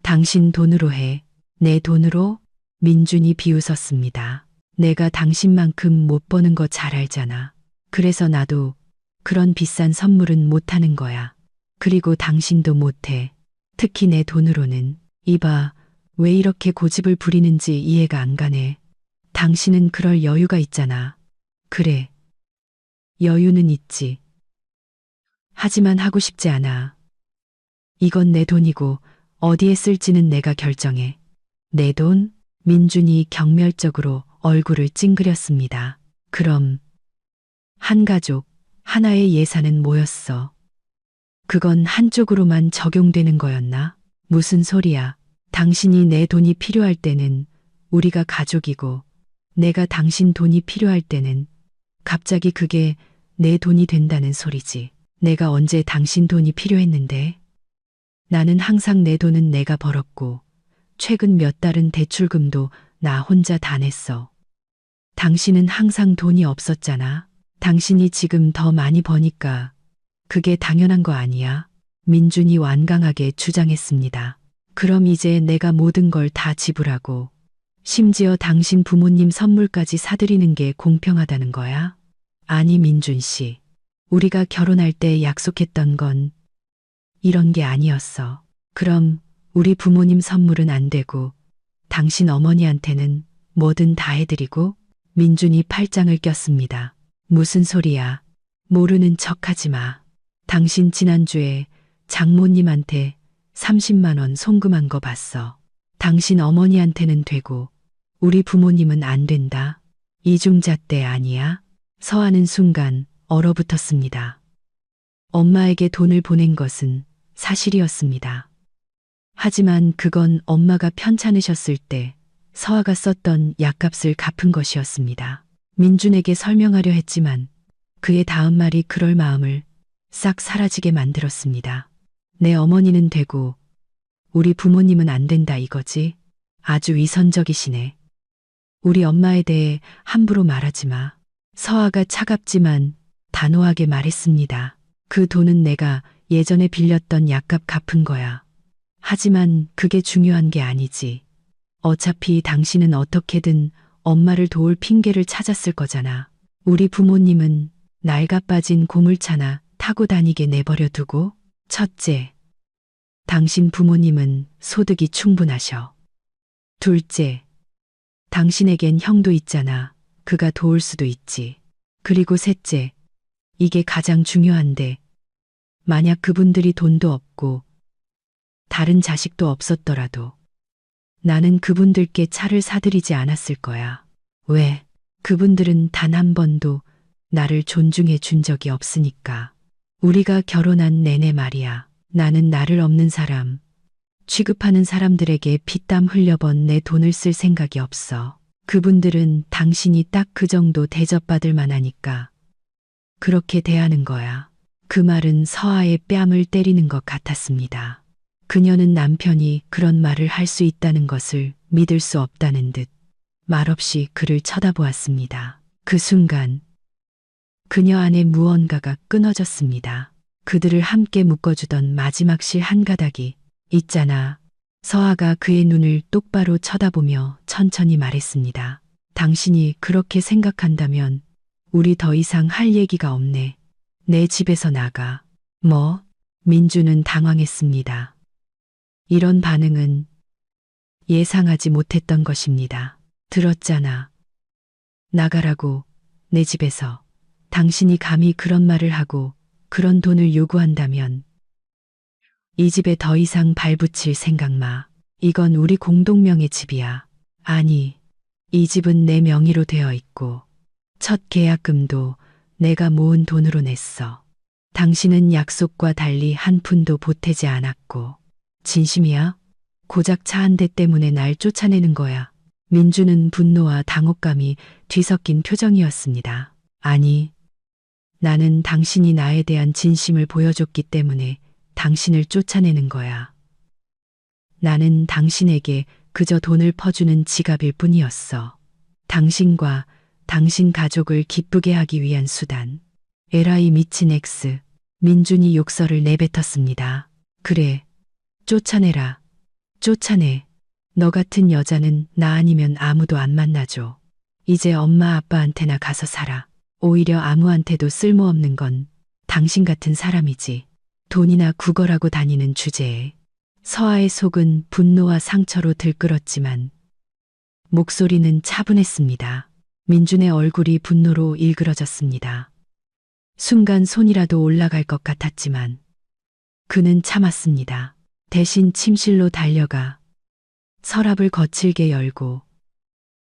당신 돈으로 해. 내 돈으로? 민준이 비웃었습니다. 내가 당신만큼 못 버는 거 잘 알잖아. 그래서 나도 그런 비싼 선물은 못 하는 거야. 그리고 당신도 못 해. 특히 내 돈으로는. 이봐, 왜 이렇게 고집을 부리는지 이해가 안 가네. 당신은 그럴 여유가 있잖아. 그래. 여유는 있지. 하지만 하고 싶지 않아. 이건 내 돈이고 어디에 쓸지는 내가 결정해. 내 돈? 민준이 경멸적으로 얼굴을 찡그렸습니다. 그럼 한 가족, 하나의 예산은 뭐였어? 그건 한쪽으로만 적용되는 거였나? 무슨 소리야? 당신이 내 돈이 필요할 때는 우리가 가족이고 내가 당신 돈이 필요할 때는 갑자기 그게 내 돈이 된다는 소리지. 내가 언제 당신 돈이 필요했는데? 나는 항상 내 돈은 내가 벌었고 최근 몇 달은 대출금도 나 혼자 다 냈어. 당신은 항상 돈이 없었잖아. 당신이 지금 더 많이 버니까 그게 당연한 거 아니야? 민준이 완강하게 주장했습니다. 그럼 이제 내가 모든 걸 다 지불하고 심지어 당신 부모님 선물까지 사드리는 게 공평하다는 거야? 아니 민준 씨. 우리가 결혼할 때 약속했던 건 이런 게 아니었어. 그럼 우리 부모님 선물은 안 되고 당신 어머니한테는 뭐든 다 해드리고. 민준이 팔짱을 꼈습니다. 무슨 소리야. 모르는 척하지 마. 당신 지난주에 장모님한테 30만 원 송금한 거 봤어. 당신 어머니한테는 되고 우리 부모님은 안 된다. 이중잣대 아니야? 서하는 순간 얼어붙었습니다. 엄마에게 돈을 보낸 것은 사실이었습니다. 하지만 그건 엄마가 편찮으셨을 때 서아가 썼던 약값을 갚은 것이었습니다. 민준에게 설명하려 했지만 그의 다음 말이 그럴 마음을 싹 사라지게 만들었습니다. 내 어머니는 되고 우리 부모님은 안 된다 이거지? 아주 위선적이시네. 우리 엄마에 대해 함부로 말하지 마. 서아가 차갑지만 단호하게 말했습니다. 그 돈은 내가 예전에 빌렸던 약값 갚은 거야. 하지만 그게 중요한 게 아니지. 어차피 당신은 어떻게든 엄마를 도울 핑계를 찾았을 거잖아. 우리 부모님은 낡아 빠진 고물차나 타고 다니게 내버려 두고. 첫째, 당신 부모님은 소득이 충분하셔. 둘째, 당신에겐 형도 있잖아. 그가 도울 수도 있지. 그리고 셋째, 이게 가장 중요한데, 만약 그분들이 돈도 없고 다른 자식도 없었더라도 나는 그분들께 차를 사드리지 않았을 거야. 왜? 그분들은 단 한 번도 나를 존중해 준 적이 없으니까. 우리가 결혼한 내내 말이야. 나는 나를 없는 사람, 취급하는 사람들에게 피땀 흘려번 내 돈을 쓸 생각이 없어. 그분들은 당신이 딱 그 정도 대접받을 만하니까 그렇게 대하는 거야. 그 말은 서아의 뺨을 때리는 것 같았습니다. 그녀는 남편이 그런 말을 할 수 있다는 것을 믿을 수 없다는 듯 말없이 그를 쳐다보았습니다. 그 순간 그녀 안에 무언가가 끊어졌습니다. 그들을 함께 묶어주던 마지막 실 한 가닥이 있잖아. 서아가 그의 눈을 똑바로 쳐다보며 천천히 말했습니다. 당신이 그렇게 생각한다면 우리 더 이상 할 얘기가 없네. 내 집에서 나가. 뭐? 민주는 당황했습니다. 이런 반응은 예상하지 못했던 것입니다. 들었잖아. 나가라고. 내 집에서. 당신이 감히 그런 말을 하고 그런 돈을 요구한다면 이 집에 더 이상 발붙일 생각 마. 이건 우리 공동명의 집이야. 아니, 이 집은 내 명의로 되어 있고 첫 계약금도 내가 모은 돈으로 냈어. 당신은 약속과 달리 한 푼도 보태지 않았고. 진심이야? 고작 차 한 대 때문에 날 쫓아내는 거야. 민주는 분노와 당혹감이 뒤섞인 표정이었습니다. 아니, 나는 당신이 나에 대한 진심을 보여줬기 때문에 당신을 쫓아내는 거야. 나는 당신에게 그저 돈을 퍼주는 지갑일 뿐이었어. 당신과 당신 가족을 기쁘게 하기 위한 수단. 에라이 미친 X. 민준이 욕설을 내뱉었습니다. 그래, 쫓아내라. 쫓아내. 너 같은 여자는 나 아니면 아무도 안 만나줘. 이제 엄마 아빠한테나 가서 살아. 오히려 아무한테도 쓸모없는 건 당신 같은 사람이지. 돈이나 구걸하고 다니는 주제에. 서아의 속은 분노와 상처로 들끓었지만 목소리는 차분했습니다. 민준의 얼굴이 분노로 일그러졌습니다. 순간 손이라도 올라갈 것 같았지만 그는 참았습니다. 대신 침실로 달려가 서랍을 거칠게 열고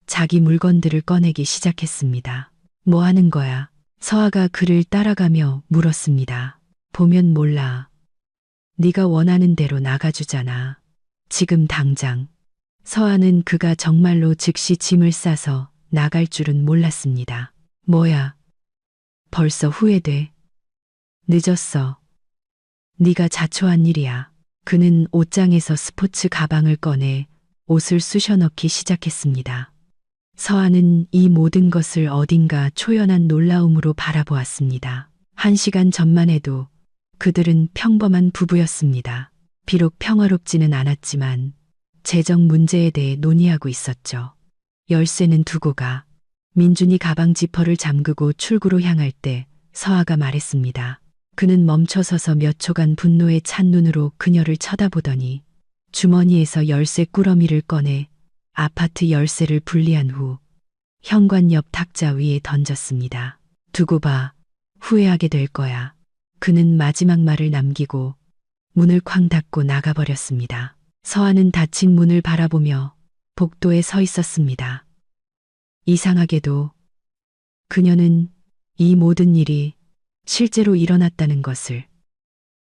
자기 물건들을 꺼내기 시작했습니다. 뭐 하는 거야? 서아가 그를 따라가며 물었습니다. 보면 몰라. 네가 원하는 대로 나가주잖아. 지금 당장. 서아는 그가 정말로 즉시 짐을 싸서 나갈 줄은 몰랐습니다. 뭐야? 벌써 후회돼. 늦었어. 네가 자초한 일이야. 그는 옷장에서 스포츠 가방을 꺼내 옷을 쑤셔 넣기 시작했습니다. 서아는 이 모든 것을 어딘가 초연한 놀라움으로 바라보았습니다. 1시간 전만 해도 그들은 평범한 부부였습니다. 비록 평화롭지는 않았지만 재정 문제에 대해 논의하고 있었죠. 열쇠는 두고 가. 민준이 가방 지퍼를 잠그고 출구로 향할 때 서아가 말했습니다. 그는 멈춰서서 몇 초간 분노에 찬 눈으로 그녀를 쳐다보더니 주머니에서 열쇠 꾸러미를 꺼내 아파트 열쇠를 분리한 후 현관 옆 탁자 위에 던졌습니다. 두고 봐. 후회하게 될 거야. 그는 마지막 말을 남기고 문을 쾅 닫고 나가버렸습니다. 서아는 닫힌 문을 바라보며 복도에 서 있었습니다. 이상하게도 그녀는 이 모든 일이 실제로 일어났다는 것을,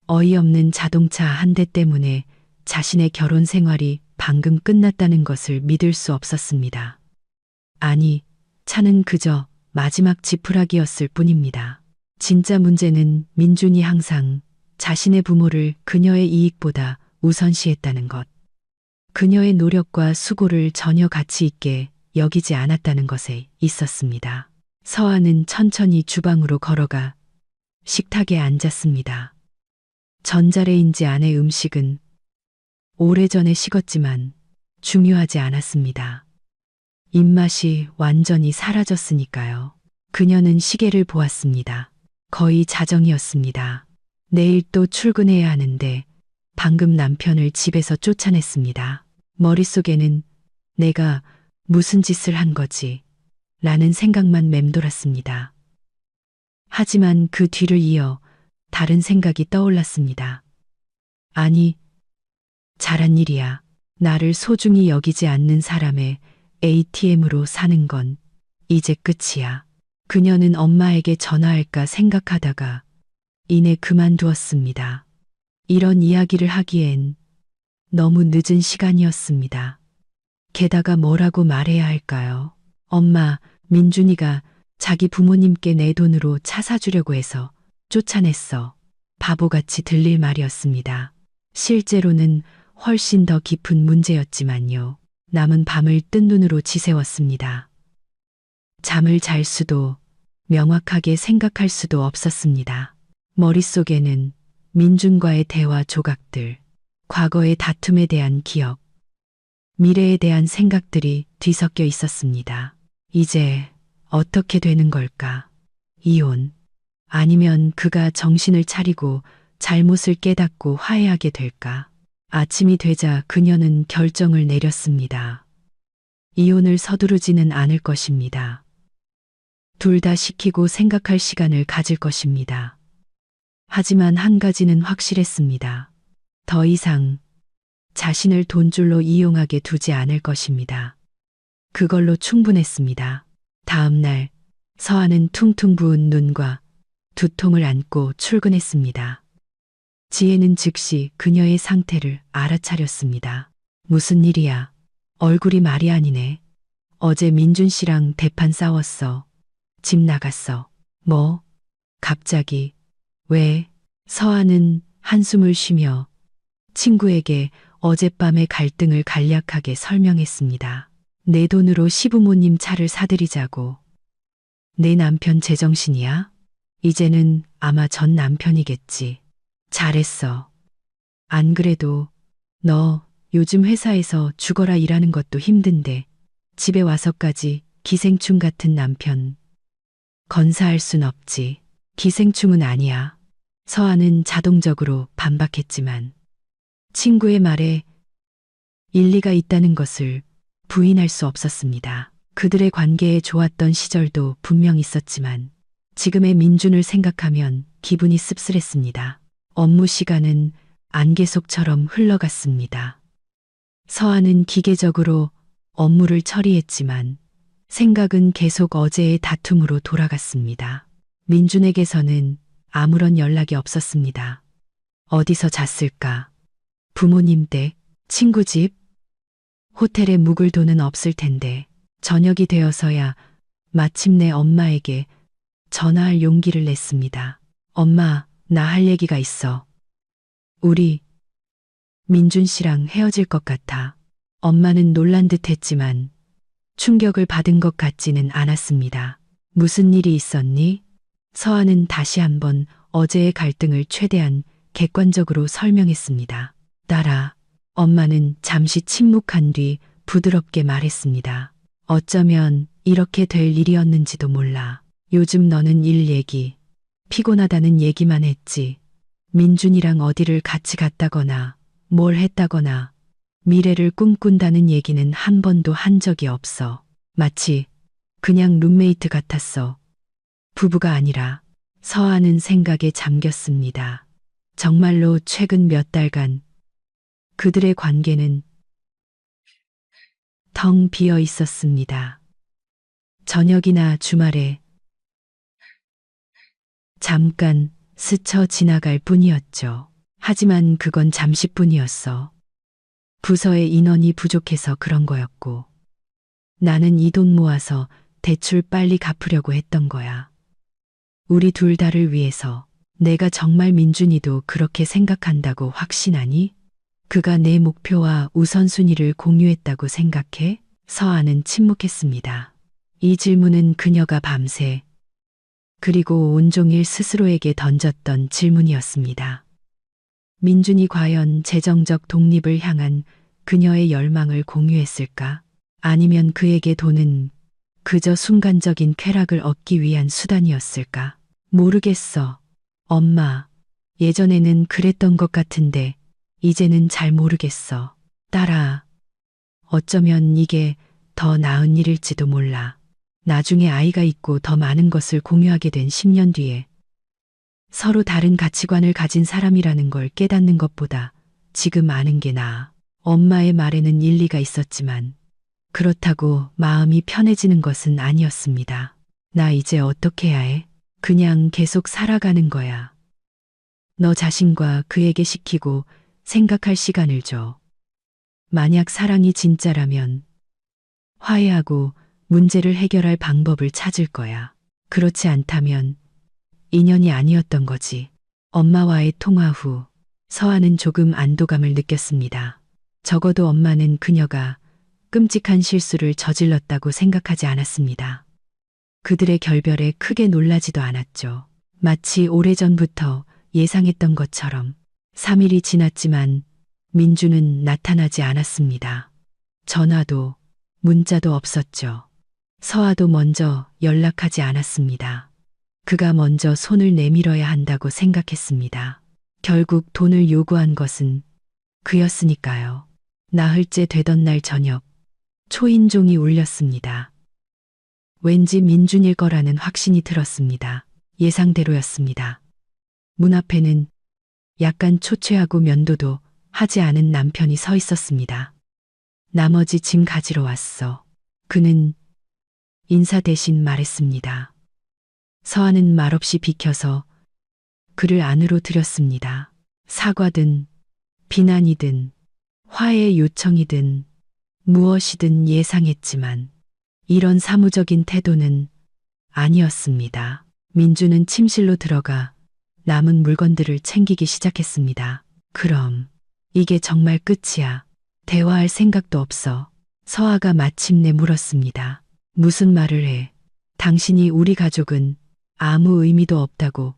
어이없는 자동차 한 대 때문에 자신의 결혼 생활이 방금 끝났다는 것을 믿을 수 없었습니다. 아니, 차는 그저 마지막 지푸라기였을 뿐입니다. 진짜 문제는 민준이 항상 자신의 부모를 그녀의 이익보다 우선시했다는 것. 그녀의 노력과 수고를 전혀 가치 있게 여기지 않았다는 것에 있었습니다. 서아는 천천히 주방으로 걸어가 식탁에 앉았습니다. 전자레인지 안의 음식은 오래전에 식었지만 중요하지 않았습니다. 입맛이 완전히 사라졌으니까요. 그녀는 시계를 보았습니다. 거의 자정이었습니다. 내일 또 출근해야 하는데 방금 남편을 집에서 쫓아냈습니다. 머릿속에는 내가 무슨 짓을 한 거지? 라는 생각만 맴돌았습니다. 하지만 그 뒤를 이어 다른 생각이 떠올랐습니다. 아니, 잘한 일이야. 나를 소중히 여기지 않는 사람의 ATM으로 사는 건 이제 끝이야. 그녀는 엄마에게 전화할까 생각하다가 이내 그만두었습니다. 이런 이야기를 하기엔 너무 늦은 시간이었습니다. 게다가 뭐라고 말해야 할까요? 엄마, 민준이가 자기 부모님께 내 돈으로 차 사주려고 해서 쫓아냈어. 바보같이 들릴 말이었습니다. 실제로는 훨씬 더 깊은 문제였지만요. 남은 밤을 뜬 눈으로 지새웠습니다. 잠을 잘 수도 명확하게 생각할 수도 없었습니다. 머릿속에는 민준과의 대화 조각들, 과거의 다툼에 대한 기억, 미래에 대한 생각들이 뒤섞여 있었습니다. 이제 어떻게 되는 걸까? 이혼, 아니면 그가 정신을 차리고 잘못을 깨닫고 화해하게 될까? 아침이 되자 그녀는 결정을 내렸습니다. 이혼을 서두르지는 않을 것입니다. 둘 다 시키고 생각할 시간을 가질 것입니다. 하지만 한 가지는 확실했습니다. 더 이상 자신을 돈줄로 이용하게 두지 않을 것입니다. 그걸로 충분했습니다. 다음 날 서아는 퉁퉁 부은 눈과 두통을 안고 출근했습니다. 지혜는 즉시 그녀의 상태를 알아차렸습니다. 무슨 일이야? 얼굴이 말이 아니네. 어제 민준 씨랑 대판 싸웠어. 집 나갔어. 뭐? 갑자기. 왜? 서아는 한숨을 쉬며 친구에게 어젯밤의 갈등을 간략하게 설명했습니다. 내 돈으로 시부모님 차를 사드리자고. 내 남편 제정신이야? 이제는 아마 전 남편이겠지. 잘했어. 안 그래도 너 요즘 회사에서 죽어라 일하는 것도 힘든데 집에 와서까지 기생충 같은 남편 건사할 순 없지. 기생충은 아니야. 서아는 자동적으로 반박했지만 친구의 말에 일리가 있다는 것을 부인할 수 없었습니다. 그들의 관계에 좋았던 시절도 분명 있었지만 지금의 민준을 생각하면 기분이 씁쓸했습니다. 업무 시간은 안개 속처럼 흘러갔습니다. 서아는 기계적으로 업무를 처리했지만 생각은 계속 어제의 다툼으로 돌아갔습니다. 민준에게서는 아무런 연락이 없었습니다. 어디서 잤을까? 부모님 댁, 친구 집, 호텔에 묵을 돈은 없을 텐데 저녁이 되어서야 마침내 엄마에게 전화할 용기를 냈습니다. 엄마, 나 할 얘기가 있어. 우리 민준 씨랑 헤어질 것 같아. 엄마는 놀란 듯 했지만 충격을 받은 것 같지는 않았습니다. 무슨 일이 있었니? 서아는 다시 한번 어제의 갈등을 최대한 객관적으로 설명했습니다. 딸아, 엄마는 잠시 침묵한 뒤 부드럽게 말했습니다. 어쩌면 이렇게 될 일이었는지도 몰라. 요즘 너는 일 얘기, 피곤하다는 얘기만 했지. 민준이랑 어디를 같이 갔다거나 뭘 했다거나 미래를 꿈꾼다는 얘기는 한 번도 한 적이 없어. 마치 그냥 룸메이트 같았어. 부부가 아니라. 서아는 생각에 잠겼습니다. 정말로 최근 몇 달간 그들의 관계는 텅 비어 있었습니다. 저녁이나 주말에 잠깐 스쳐 지나갈 뿐이었죠. 하지만 그건 잠시뿐이었어. 부서의 인원이 부족해서 그런 거였고, 나는 이 돈 모아서 대출 빨리 갚으려고 했던 거야. 우리 둘 다를 위해서. 내가 정말 민준이도 그렇게 생각한다고 확신하니? 그가 내 목표와 우선순위를 공유했다고 생각해? 서아는 침묵했습니다. 이 질문은 그녀가 밤새 그리고 온종일 스스로에게 던졌던 질문이었습니다. 민준이 과연 재정적 독립을 향한 그녀의 열망을 공유했을까? 아니면 그에게 돈은 그저 순간적인 쾌락을 얻기 위한 수단이었을까? 모르겠어. 엄마, 예전에는 그랬던 것 같은데 이제는 잘 모르겠어. 딸아, 어쩌면 이게 더 나은 일일지도 몰라. 나중에 아이가 있고 더 많은 것을 공유하게 된 10년 뒤에 서로 다른 가치관을 가진 사람이라는 걸 깨닫는 것보다 지금 아는 게 나아. 엄마의 말에는 일리가 있었지만 그렇다고 마음이 편해지는 것은 아니었습니다. 나 이제 어떻게 해야 해? 그냥 계속 살아가는 거야. 너 자신과 그에게 시키고 생각할 시간을 줘. 만약 사랑이 진짜라면 화해하고 문제를 해결할 방법을 찾을 거야. 그렇지 않다면 인연이 아니었던 거지. 엄마와의 통화 후 서아는 조금 안도감을 느꼈습니다. 적어도 엄마는 그녀가 끔찍한 실수를 저질렀다고 생각하지 않았습니다. 그들의 결별에 크게 놀라지도 않았죠. 마치 오래전부터 예상했던 것처럼 3일이 지났지만 민주는 나타나지 않았습니다. 전화도 문자도 없었죠. 서아도 먼저 연락하지 않았습니다. 그가 먼저 손을 내밀어야 한다고 생각했습니다. 결국 돈을 요구한 것은 그였으니까요. 나흘째 되던 날 저녁, 초인종이 울렸습니다. 왠지 민준일 거라는 확신이 들었습니다. 예상대로였습니다. 문 앞에는 약간 초췌하고 면도도 하지 않은 남편이 서 있었습니다. 나머지 짐 가지러 왔어. 그는 인사 대신 말했습니다. 서아는 말없이 비켜서 그를 안으로 들였습니다. 사과든 비난이든 화해 요청이든 무엇이든 예상했지만 이런 사무적인 태도는 아니었습니다. 민주는 침실로 들어가 남은 물건들을 챙기기 시작했습니다. 그럼 이게 정말 끝이야. 대화할 생각도 없어. 서아가 마침내 물었습니다. 무슨 말을 해? 당신이 우리 가족은 아무 의미도 없다고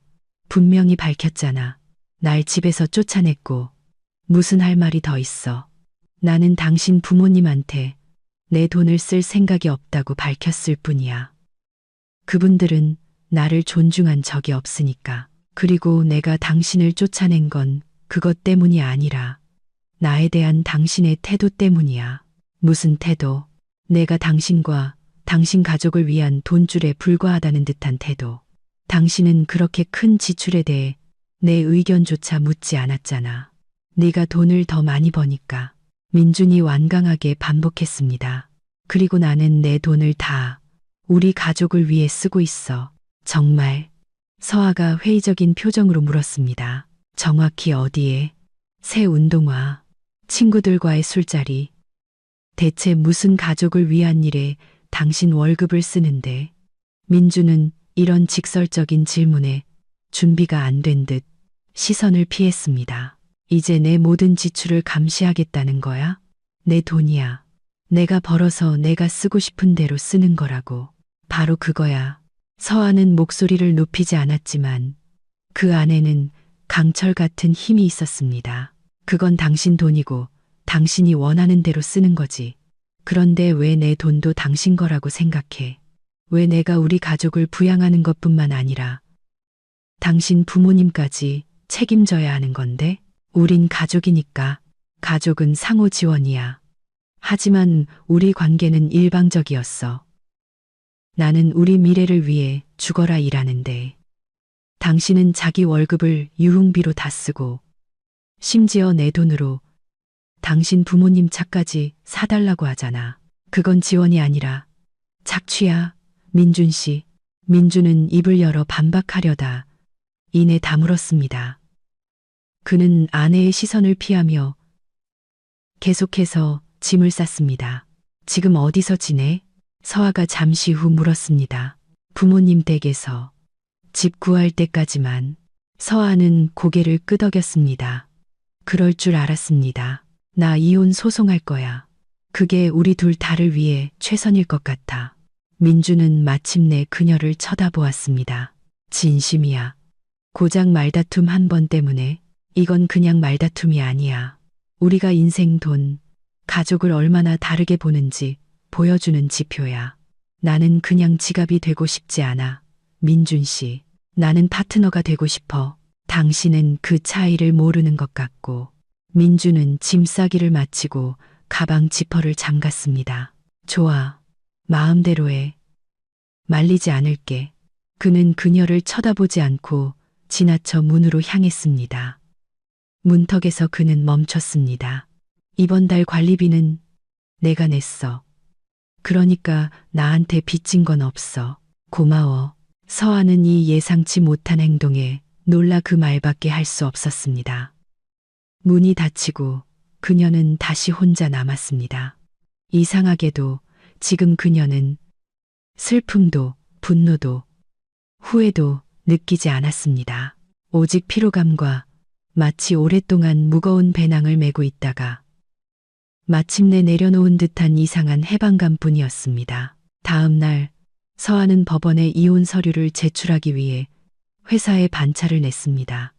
분명히 밝혔잖아. 날 집에서 쫓아냈고 무슨 할 말이 더 있어. 나는 당신 부모님한테 내 돈을 쓸 생각이 없다고 밝혔을 뿐이야. 그분들은 나를 존중한 적이 없으니까. 그리고 내가 당신을 쫓아낸 건 그것 때문이 아니라 나에 대한 당신의 태도 때문이야. 무슨 태도? 내가 당신과 당신 가족을 위한 돈줄에 불과하다는 듯한 태도. 당신은 그렇게 큰 지출에 대해 내 의견조차 묻지 않았잖아. 네가 돈을 더 많이 버니까. 민준이 완강하게 반복했습니다. 그리고 나는 내 돈을 다 우리 가족을 위해 쓰고 있어. 정말? 서아가 회의적인 표정으로 물었습니다. 정확히 어디에? 새 운동화, 친구들과의 술자리. 대체 무슨 가족을 위한 일에 당신 월급을 쓰는데? 민주는 이런 직설적인 질문에 준비가 안 된 듯 시선을 피했습니다. 이제 내 모든 지출을 감시하겠다는 거야? 내 돈이야. 내가 벌어서 내가 쓰고 싶은 대로 쓰는 거라고. 바로 그거야. 서아는 목소리를 높이지 않았지만 그 안에는 강철 같은 힘이 있었습니다. 그건 당신 돈이고 당신이 원하는 대로 쓰는 거지. 그런데 왜 내 돈도 당신 거라고 생각해? 왜 내가 우리 가족을 부양하는 것뿐만 아니라 당신 부모님까지 책임져야 하는 건데? 우린 가족이니까. 가족은 상호 지원이야. 하지만 우리 관계는 일방적이었어. 나는 우리 미래를 위해 죽어라 일하는데 당신은 자기 월급을 유흥비로 다 쓰고 심지어 내 돈으로 당신 부모님 차까지 사달라고 하잖아. 그건 지원이 아니라 착취야. 민준 씨. 민주는 입을 열어 반박하려다 이내 다물었습니다. 그는 아내의 시선을 피하며 계속해서 짐을 쌌습니다. 지금 어디서 지내? 서아가 잠시 후 물었습니다. 부모님 댁에서. 집 구할 때까지만. 서아는 고개를 끄덕였습니다. 그럴 줄 알았습니다. 나 이혼 소송할 거야. 그게 우리 둘 다를 위해 최선일 것 같아. 민주는 마침내 그녀를 쳐다보았습니다. 진심이야. 고작 말다툼 한 번 때문에. 이건 그냥 말다툼이 아니야. 우리가 인생, 돈, 가족을 얼마나 다르게 보는지 보여주는 지표야. 나는 그냥 지갑이 되고 싶지 않아. 민준 씨. 나는 파트너가 되고 싶어. 당신은 그 차이를 모르는 것 같고. 민주는 짐 싸기를 마치고 가방 지퍼를 잠갔습니다. 좋아. 마음대로 해. 말리지 않을게. 그는 그녀를 쳐다보지 않고 지나쳐 문으로 향했습니다. 문턱에서 그는 멈췄습니다. 이번 달 관리비는 내가 냈어. 그러니까 나한테 빚진 건 없어. 고마워. 서아는 이 예상치 못한 행동에 놀라 그 말밖에 할 수 없었습니다. 문이 닫히고 그녀는 다시 혼자 남았습니다. 이상하게도 지금 그녀는 슬픔도 분노도 후회도 느끼지 않았습니다. 오직 피로감과 마치 오랫동안 무거운 배낭을 메고 있다가 마침내 내려놓은 듯한 이상한 해방감뿐이었습니다. 다음 날 서아는 법원에 이혼 서류를 제출하기 위해 회사에 반차를 냈습니다.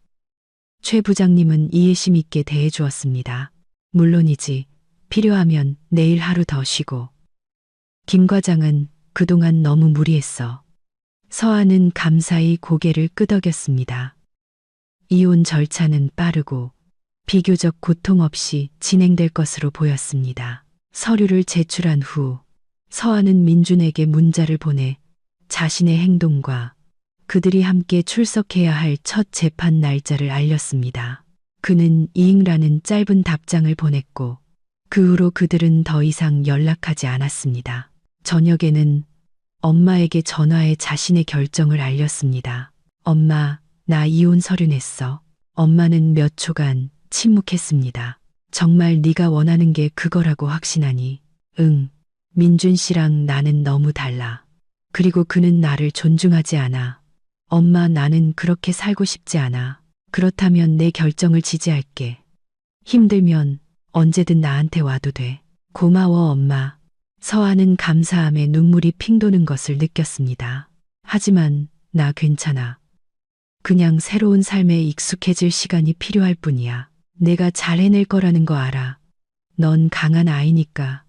최 부장님은 이해심 있게 대해주었습니다. 물론이지. 필요하면 내일 하루 더 쉬고. 김 과장은 그동안 너무 무리했어. 서아는 감사히 고개를 끄덕였습니다. 이혼 절차는 빠르고 비교적 고통 없이 진행될 것으로 보였습니다. 서류를 제출한 후 서아는 민준에게 문자를 보내 자신의 행동과 그들이 함께 출석해야 할 첫 재판 날짜를 알렸습니다. 그는 이응라는 짧은 답장을 보냈고 그 후로 그들은 더 이상 연락하지 않았습니다. 저녁에는 엄마에게 전화해 자신의 결정을 알렸습니다. 엄마, 나 이혼 서류 냈어. 엄마는 몇 초간 침묵했습니다. 정말 네가 원하는 게 그거라고 확신하니? 응. 민준 씨랑 나는 너무 달라. 그리고 그는 나를 존중하지 않아. 엄마, 나는 그렇게 살고 싶지 않아. 그렇다면 내 결정을 지지할게. 힘들면 언제든 나한테 와도 돼. 고마워, 엄마. 서아는 감사함에 눈물이 핑 도는 것을 느꼈습니다. 하지만 나 괜찮아. 그냥 새로운 삶에 익숙해질 시간이 필요할 뿐이야. 내가 잘 해낼 거라는 거 알아. 넌 강한 아이니까.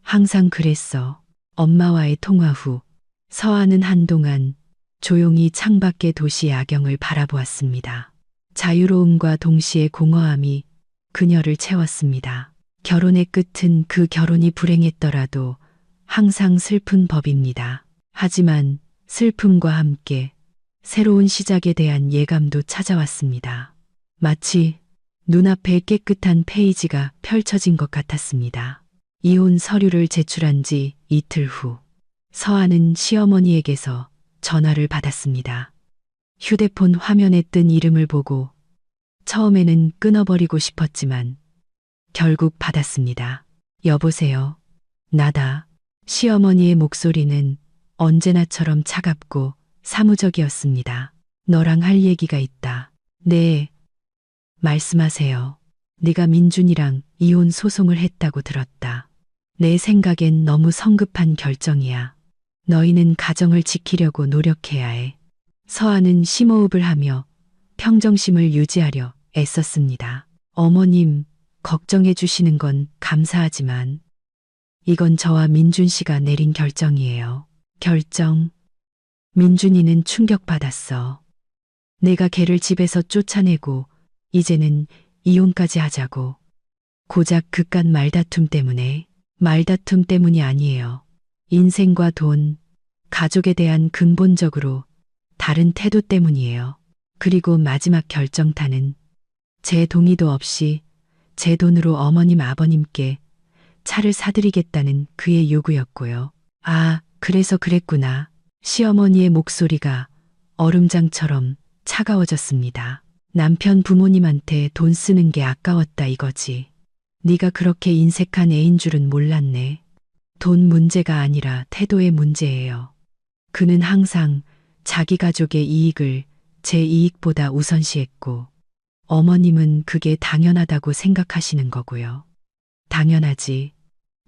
항상 그랬어. 엄마와의 통화 후 서아는 한동안 조용히 창밖의 도시 야경을 바라보았습니다. 자유로움과 동시에 공허함이 그녀를 채웠습니다. 결혼의 끝은 그 결혼이 불행했더라도 항상 슬픈 법입니다. 하지만 슬픔과 함께 새로운 시작에 대한 예감도 찾아왔습니다. 마치 눈앞에 깨끗한 페이지가 펼쳐진 것 같았습니다. 이혼 서류를 제출한 지 이틀 후 서아는 시어머니에게서 전화를 받았습니다. 휴대폰 화면에 뜬 이름을 보고 처음에는 끊어버리고 싶었지만 결국 받았습니다. 여보세요. 나다. 시어머니의 목소리는 언제나처럼 차갑고 사무적이었습니다. 너랑 할 얘기가 있다. 네. 말씀하세요. 네가 민준이랑 이혼 소송을 했다고 들었다. 내 생각엔 너무 성급한 결정이야. 너희는 가정을 지키려고 노력해야 해. 서아는 심호흡을 하며 평정심을 유지하려 애썼습니다. 어머님, 걱정해 주시는 건 감사하지만 이건 저와 민준 씨가 내린 결정이에요. 결정. 민준이는 충격받았어. 내가 걔를 집에서 쫓아내고 이제는 이혼까지 하자고. 고작 그깟 말다툼 때문에. 말다툼 때문이 아니에요. 인생과 돈, 가족에 대한 근본적으로 다른 태도 때문이에요. 그리고 마지막 결정타는 제 동의도 없이 제 돈으로 어머님 아버님께 차를 사드리겠다는 그의 요구였고요. 아, 그래서 그랬구나. 시어머니의 목소리가 얼음장처럼 차가워졌습니다. 남편 부모님한테 돈 쓰는 게 아까웠다 이거지. 네가 그렇게 인색한 애인 줄은 몰랐네. 돈 문제가 아니라 태도의 문제예요. 그는 항상 자기 가족의 이익을 제 이익보다 우선시했고 어머님은 그게 당연하다고 생각하시는 거고요. 당연하지.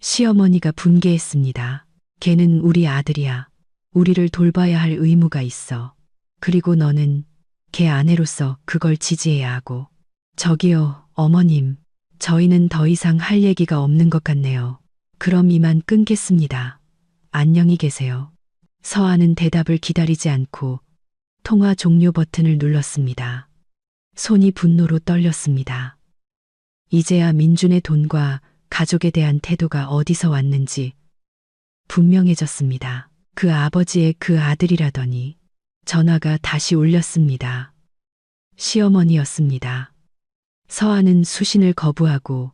시어머니가 분개했습니다. 걔는 우리 아들이야. 우리를 돌봐야 할 의무가 있어. 그리고 너는 걔 아내로서 그걸 지지해야 하고. 저기요, 어머님. 저희는 더 이상 할 얘기가 없는 것 같네요. 그럼 이만 끊겠습니다. 안녕히 계세요. 서아는 대답을 기다리지 않고 통화 종료 버튼을 눌렀습니다. 손이 분노로 떨렸습니다. 이제야 민준의 돈과 가족에 대한 태도가 어디서 왔는지 분명해졌습니다. 그 아버지의 그 아들이라더니. 전화가 다시 울렸습니다. 시어머니였습니다. 서아는 수신을 거부하고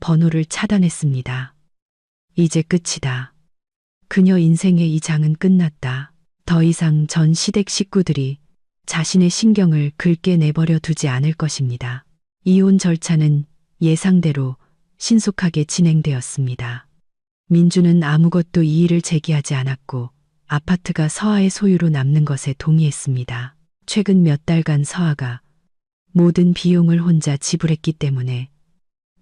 번호를 차단했습니다. 이제 끝이다. 그녀 인생의 이 장은 끝났다. 더 이상 전 시댁 식구들이 자신의 신경을 긁게 내버려 두지 않을 것입니다. 이혼 절차는 예상대로 신속하게 진행되었습니다. 민주는 아무것도 이의를 제기하지 않았고 아파트가 서아의 소유로 남는 것에 동의했습니다. 최근 몇 달간 서아가 모든 비용을 혼자 지불했기 때문에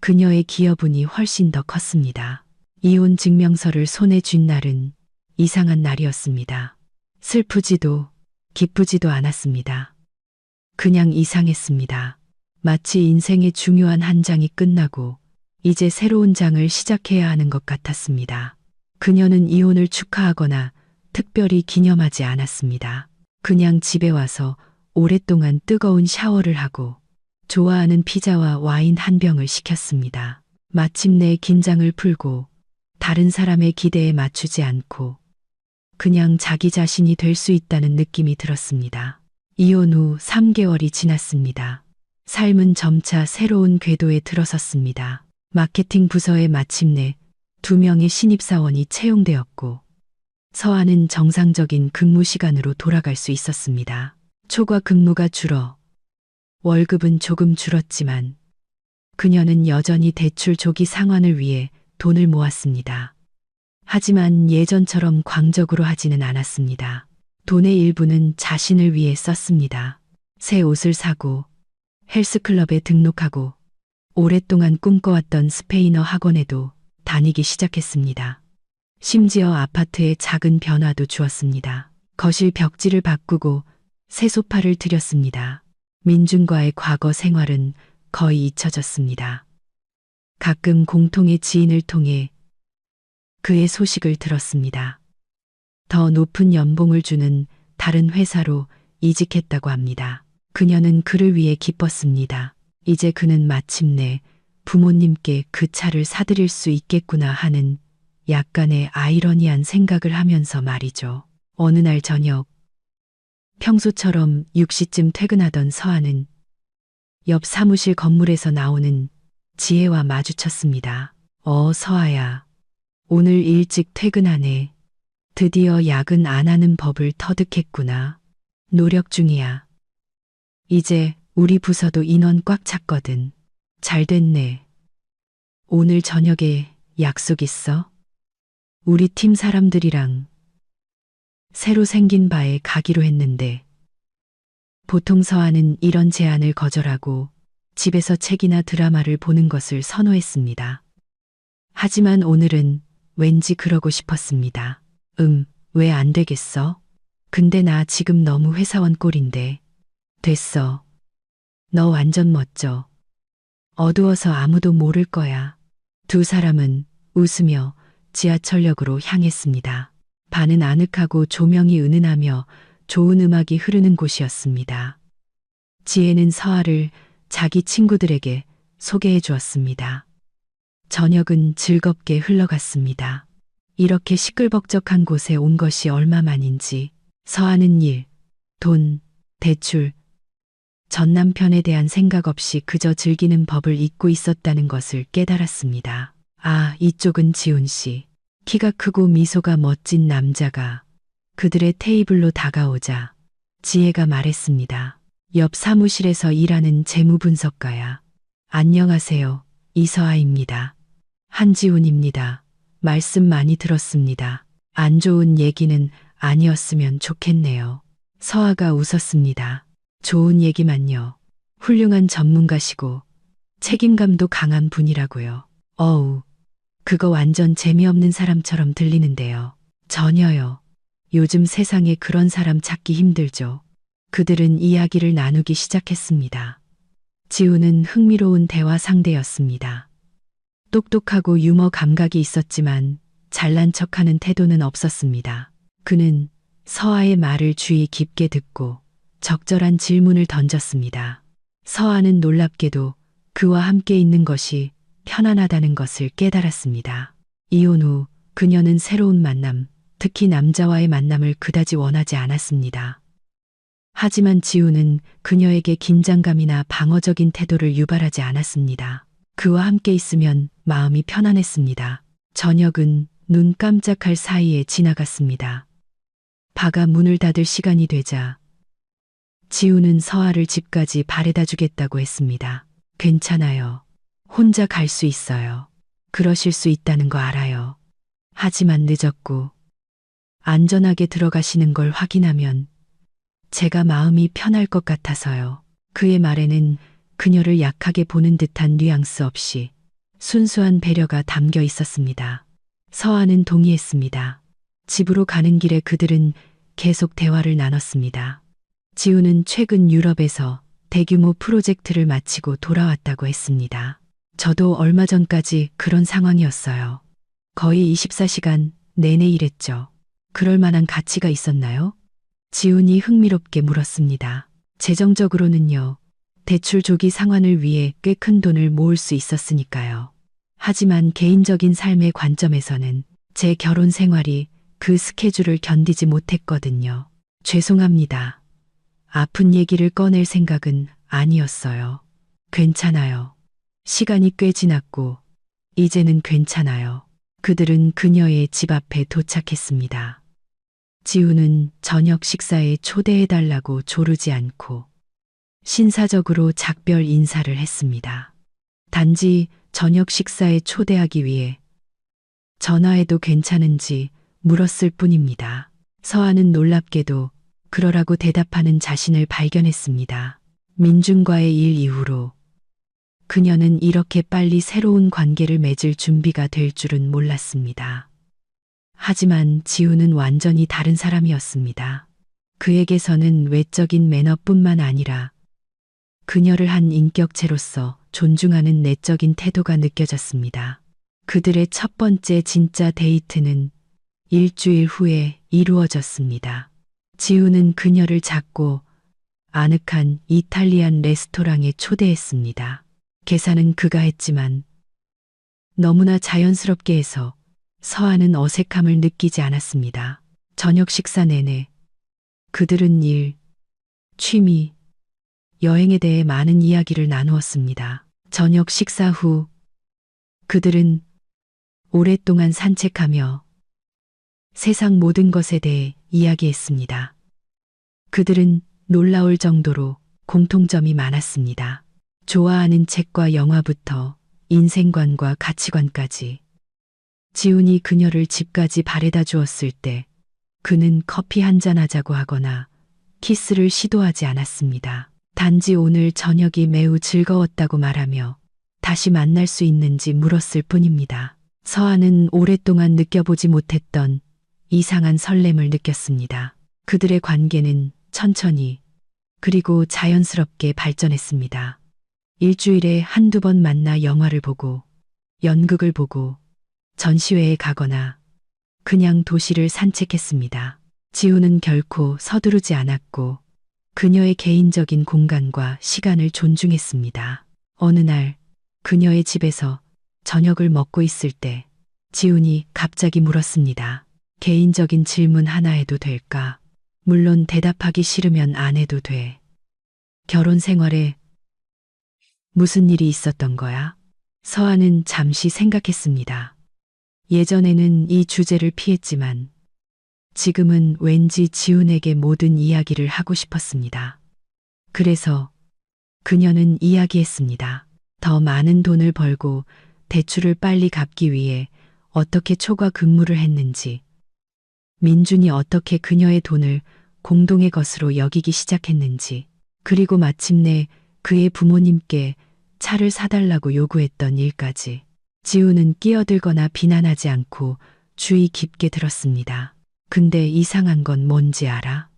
그녀의 기여분이 훨씬 더 컸습니다. 이혼 증명서를 손에 쥔 날은 이상한 날이었습니다. 슬프지도 기쁘지도 않았습니다. 그냥 이상했습니다. 마치 인생의 중요한 한 장이 끝나고 이제 새로운 장을 시작해야 하는 것 같았습니다. 그녀는 이혼을 축하하거나 특별히 기념하지 않았습니다. 그냥 집에 와서 오랫동안 뜨거운 샤워를 하고 좋아하는 피자와 와인 한 병을 시켰습니다. 마침내 긴장을 풀고 다른 사람의 기대에 맞추지 않고 그냥 자기 자신이 될 수 있다는 느낌이 들었습니다. 이혼 후 3개월이 지났습니다. 삶은 점차 새로운 궤도에 들어섰습니다. 마케팅 부서에 마침내 2명의 신입사원이 채용되었고 서아는 정상적인 근무 시간으로 돌아갈 수 있었습니다. 초과 근무가 줄어 월급은 조금 줄었지만 그녀는 여전히 대출 조기 상환을 위해 돈을 모았습니다. 하지만 예전처럼 광적으로 하지는 않았습니다. 돈의 일부는 자신을 위해 썼습니다. 새 옷을 사고 헬스클럽에 등록하고 오랫동안 꿈꿔왔던 스페인어 학원에도 다니기 시작했습니다. 심지어 아파트에 작은 변화도 주었습니다. 거실 벽지를 바꾸고 새 소파를 들였습니다. 민준과의 과거 생활은 거의 잊혀졌습니다. 가끔 공통의 지인을 통해 그의 소식을 들었습니다. 더 높은 연봉을 주는 다른 회사로 이직했다고 합니다. 그녀는 그를 위해 기뻤습니다. 이제 그는 마침내 부모님께 그 차를 사드릴 수 있겠구나 하는 약간의 아이러니한 생각을 하면서 말이죠. 어느 날 저녁, 평소처럼 6시쯤 퇴근하던 서아는 옆 사무실 건물에서 나오는 지혜와 마주쳤습니다. 서아야. 오늘 일찍 퇴근하네. 드디어 야근 안 하는 법을 터득했구나. 노력 중이야. 이제 우리 부서도 인원 꽉 찼거든. 잘 됐네. 오늘 저녁에 약속 있어? 우리 팀 사람들이랑 새로 생긴 바에 가기로 했는데 보통 서아는 이런 제안을 거절하고 집에서 책이나 드라마를 보는 것을 선호했습니다. 하지만 오늘은 왠지 그러고 싶었습니다. 왜 안 되겠어? 근데 나 지금 너무 회사원 꼴인데. 됐어. 너 완전 멋져. 어두워서 아무도 모를 거야. 두 사람은 웃으며 지하철역으로 향했습니다. 반은 아늑하고 조명이 은은하며 좋은 음악이 흐르는 곳이었습니다. 지혜는 서아를 자기 친구들에게 소개해 주었습니다. 저녁은 즐겁게 흘러갔습니다. 이렇게 시끌벅적한 곳에 온 것이 얼마만인지 서아는 일, 돈, 대출, 전 남편에 대한 생각 없이 그저 즐기는 법을 잊고 있었다는 것을 깨달았습니다. 이쪽은 지훈 씨. 키가 크고 미소가 멋진 남자가 그들의 테이블로 다가오자 지혜가 말했습니다. 옆 사무실에서 일하는 재무분석가야. 안녕하세요. 이서아입니다. 한지훈입니다. 말씀 많이 들었습니다. 안 좋은 얘기는 아니었으면 좋겠네요. 서아가 웃었습니다. 좋은 얘기만요. 훌륭한 전문가시고 책임감도 강한 분이라고요. 그거 완전 재미없는 사람처럼 들리는데요. 전혀요. 요즘 세상에 그런 사람 찾기 힘들죠. 그들은 이야기를 나누기 시작했습니다. 지우는 흥미로운 대화 상대였습니다. 똑똑하고 유머 감각이 있었지만 잘난 척하는 태도는 없었습니다. 그는 서아의 말을 주의 깊게 듣고 적절한 질문을 던졌습니다. 서아는 놀랍게도 그와 함께 있는 것이 편안하다는 것을 깨달았습니다. 이혼 후 그녀는 새로운 만남, 특히 남자와의 만남을 그다지 원하지 않았습니다. 하지만 지우는 그녀에게 긴장감이나 방어적인 태도를 유발하지 않았습니다. 그와 함께 있으면 마음이 편안했습니다. 저녁은 눈 깜짝할 사이에 지나갔습니다. 바가 문을 닫을 시간이 되자 지우는 서아를 집까지 바래다 주겠다고 했습니다. 괜찮아요. 혼자 갈 수 있어요. 그러실 수 있다는 거 알아요. 하지만 늦었고 안전하게 들어가시는 걸 확인하면 제가 마음이 편할 것 같아서요. 그의 말에는 그녀를 약하게 보는 듯한 뉘앙스 없이 순수한 배려가 담겨 있었습니다. 서아는 동의했습니다. 집으로 가는 길에 그들은 계속 대화를 나눴습니다. 지우는 최근 유럽에서 대규모 프로젝트를 마치고 돌아왔다고 했습니다. 저도 얼마 전까지 그런 상황이었어요. 거의 24시간 내내 일했죠. 그럴 만한 가치가 있었나요? 지훈이 흥미롭게 물었습니다. 재정적으로는요. 대출 조기 상환을 위해 꽤 큰 돈을 모을 수 있었으니까요. 하지만 개인적인 삶의 관점에서는 제 결혼 생활이 그 스케줄을 견디지 못했거든요. 죄송합니다. 아픈 얘기를 꺼낼 생각은 아니었어요. 괜찮아요. 시간이 꽤 지났고 이제는 괜찮아요. 그들은 그녀의 집 앞에 도착했습니다. 지우는 저녁 식사에 초대해달라고 조르지 않고 신사적으로 작별 인사를 했습니다. 단지 저녁 식사에 초대하기 위해 전화해도 괜찮은지 물었을 뿐입니다. 서아는 놀랍게도 그러라고 대답하는 자신을 발견했습니다. 민준과의 일 이후로 그녀는 이렇게 빨리 새로운 관계를 맺을 준비가 될 줄은 몰랐습니다. 하지만 지우는 완전히 다른 사람이었습니다. 그에게서는 외적인 매너뿐만 아니라 그녀를 한 인격체로서 존중하는 내적인 태도가 느껴졌습니다. 그들의 첫 번째 진짜 데이트는 일주일 후에 이루어졌습니다. 지우는 그녀를 작고 아늑한 이탈리안 레스토랑에 초대했습니다. 계산은 그가 했지만 너무나 자연스럽게 해서 서아는 어색함을 느끼지 않았습니다. 저녁 식사 내내 그들은 일, 취미, 여행에 대해 많은 이야기를 나누었습니다. 저녁 식사 후 그들은 오랫동안 산책하며 세상 모든 것에 대해 이야기했습니다. 그들은 놀라울 정도로 공통점이 많았습니다. 좋아하는 책과 영화부터 인생관과 가치관까지. 지훈이 그녀를 집까지 바래다 주었을 때 그는 커피 한잔 하자고 하거나 키스를 시도하지 않았습니다. 단지 오늘 저녁이 매우 즐거웠다고 말하며 다시 만날 수 있는지 물었을 뿐입니다. 서아는 오랫동안 느껴보지 못했던 이상한 설렘을 느꼈습니다. 그들의 관계는 천천히 그리고 자연스럽게 발전했습니다. 일주일에 한두 번 만나 영화를 보고 연극을 보고 전시회에 가거나 그냥 도시를 산책했습니다. 지우는 결코 서두르지 않았고 그녀의 개인적인 공간과 시간을 존중했습니다. 어느 날 그녀의 집에서 저녁을 먹고 있을 때 지훈이 갑자기 물었습니다. 개인적인 질문 하나 해도 될까? 물론 대답하기 싫으면 안 해도 돼. 결혼 생활에 무슨 일이 있었던 거야? 서아는 잠시 생각했습니다. 예전에는 이 주제를 피했지만 지금은 왠지 지훈에게 모든 이야기를 하고 싶었습니다. 그래서 그녀는 이야기했습니다. 더 많은 돈을 벌고 대출을 빨리 갚기 위해 어떻게 초과 근무를 했는지, 민준이 어떻게 그녀의 돈을 공동의 것으로 여기기 시작했는지, 그리고 마침내 그의 부모님께 차를 사달라고 요구했던 일까지. 지우는 끼어들거나 비난하지 않고 주의 깊게 들었습니다. 근데 이상한 건 뭔지 알아?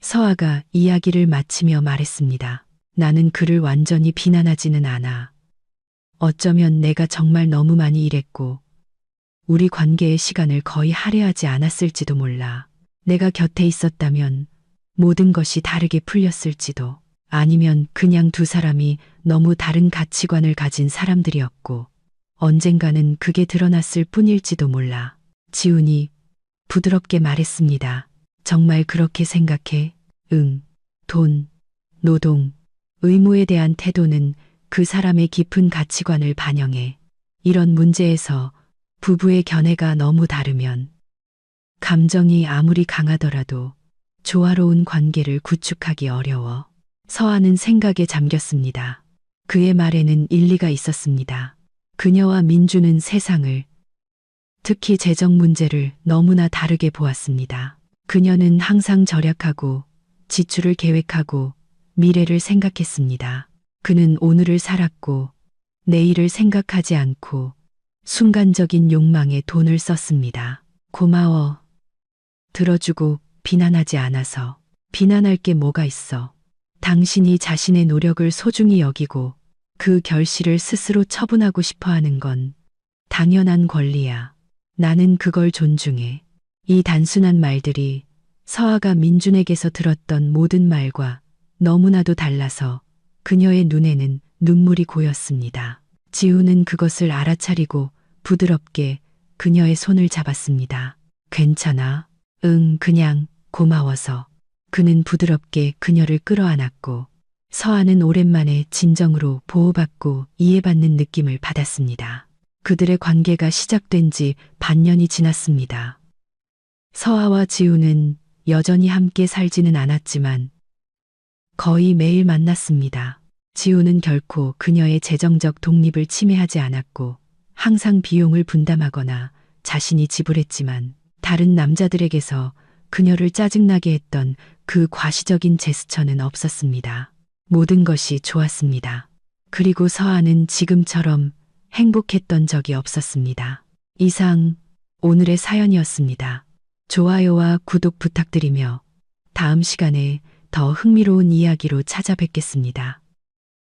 서아가 이야기를 마치며 말했습니다. 나는 그를 완전히 비난하지는 않아. 어쩌면 내가 정말 너무 많이 일했고 우리 관계의 시간을 거의 할애하지 않았을지도 몰라. 내가 곁에 있었다면 모든 것이 다르게 풀렸을지도. 아니면 그냥 두 사람이 너무 다른 가치관을 가진 사람들이었고 언젠가는 그게 드러났을 뿐일지도 몰라. 지훈이 부드럽게 말했습니다. 정말 그렇게 생각해? 응. 돈, 노동, 의무에 대한 태도는 그 사람의 깊은 가치관을 반영해. 이런 문제에서 부부의 견해가 너무 다르면 감정이 아무리 강하더라도 조화로운 관계를 구축하기 어려워. 서아는 생각에 잠겼습니다. 그의 말에는 일리가 있었습니다. 그녀와 민주는 세상을, 특히 재정 문제를 너무나 다르게 보았습니다. 그녀는 항상 절약하고 지출을 계획하고 미래를 생각했습니다. 그는 오늘을 살았고 내일을 생각하지 않고 순간적인 욕망에 돈을 썼습니다. 고마워. 들어주고 비난하지 않아서. 비난할 게 뭐가 있어. 당신이 자신의 노력을 소중히 여기고 그 결실을 스스로 처분하고 싶어 하는 건 당연한 권리야. 나는 그걸 존중해. 이 단순한 말들이 서아가 민준에게서 들었던 모든 말과 너무나도 달라서 그녀의 눈에는 눈물이 고였습니다. 지우는 그것을 알아차리고 부드럽게 그녀의 손을 잡았습니다. 괜찮아? 응, 그냥 고마워서. 그는 부드럽게 그녀를 끌어안았고 서아는 오랜만에 진정으로 보호받고 이해받는 느낌을 받았습니다. 그들의 관계가 시작된 지 반년이 지났습니다. 서아와 지우는 여전히 함께 살지는 않았지만 거의 매일 만났습니다. 지우는 결코 그녀의 재정적 독립을 침해하지 않았고 항상 비용을 분담하거나 자신이 지불했지만 다른 남자들에게서 그녀를 짜증나게 했던 그 과시적인 제스처는 없었습니다. 모든 것이 좋았습니다. 그리고 서아는 지금처럼 행복했던 적이 없었습니다. 이상 오늘의 사연이었습니다. 좋아요와 구독 부탁드리며 다음 시간에 더 흥미로운 이야기로 찾아뵙겠습니다.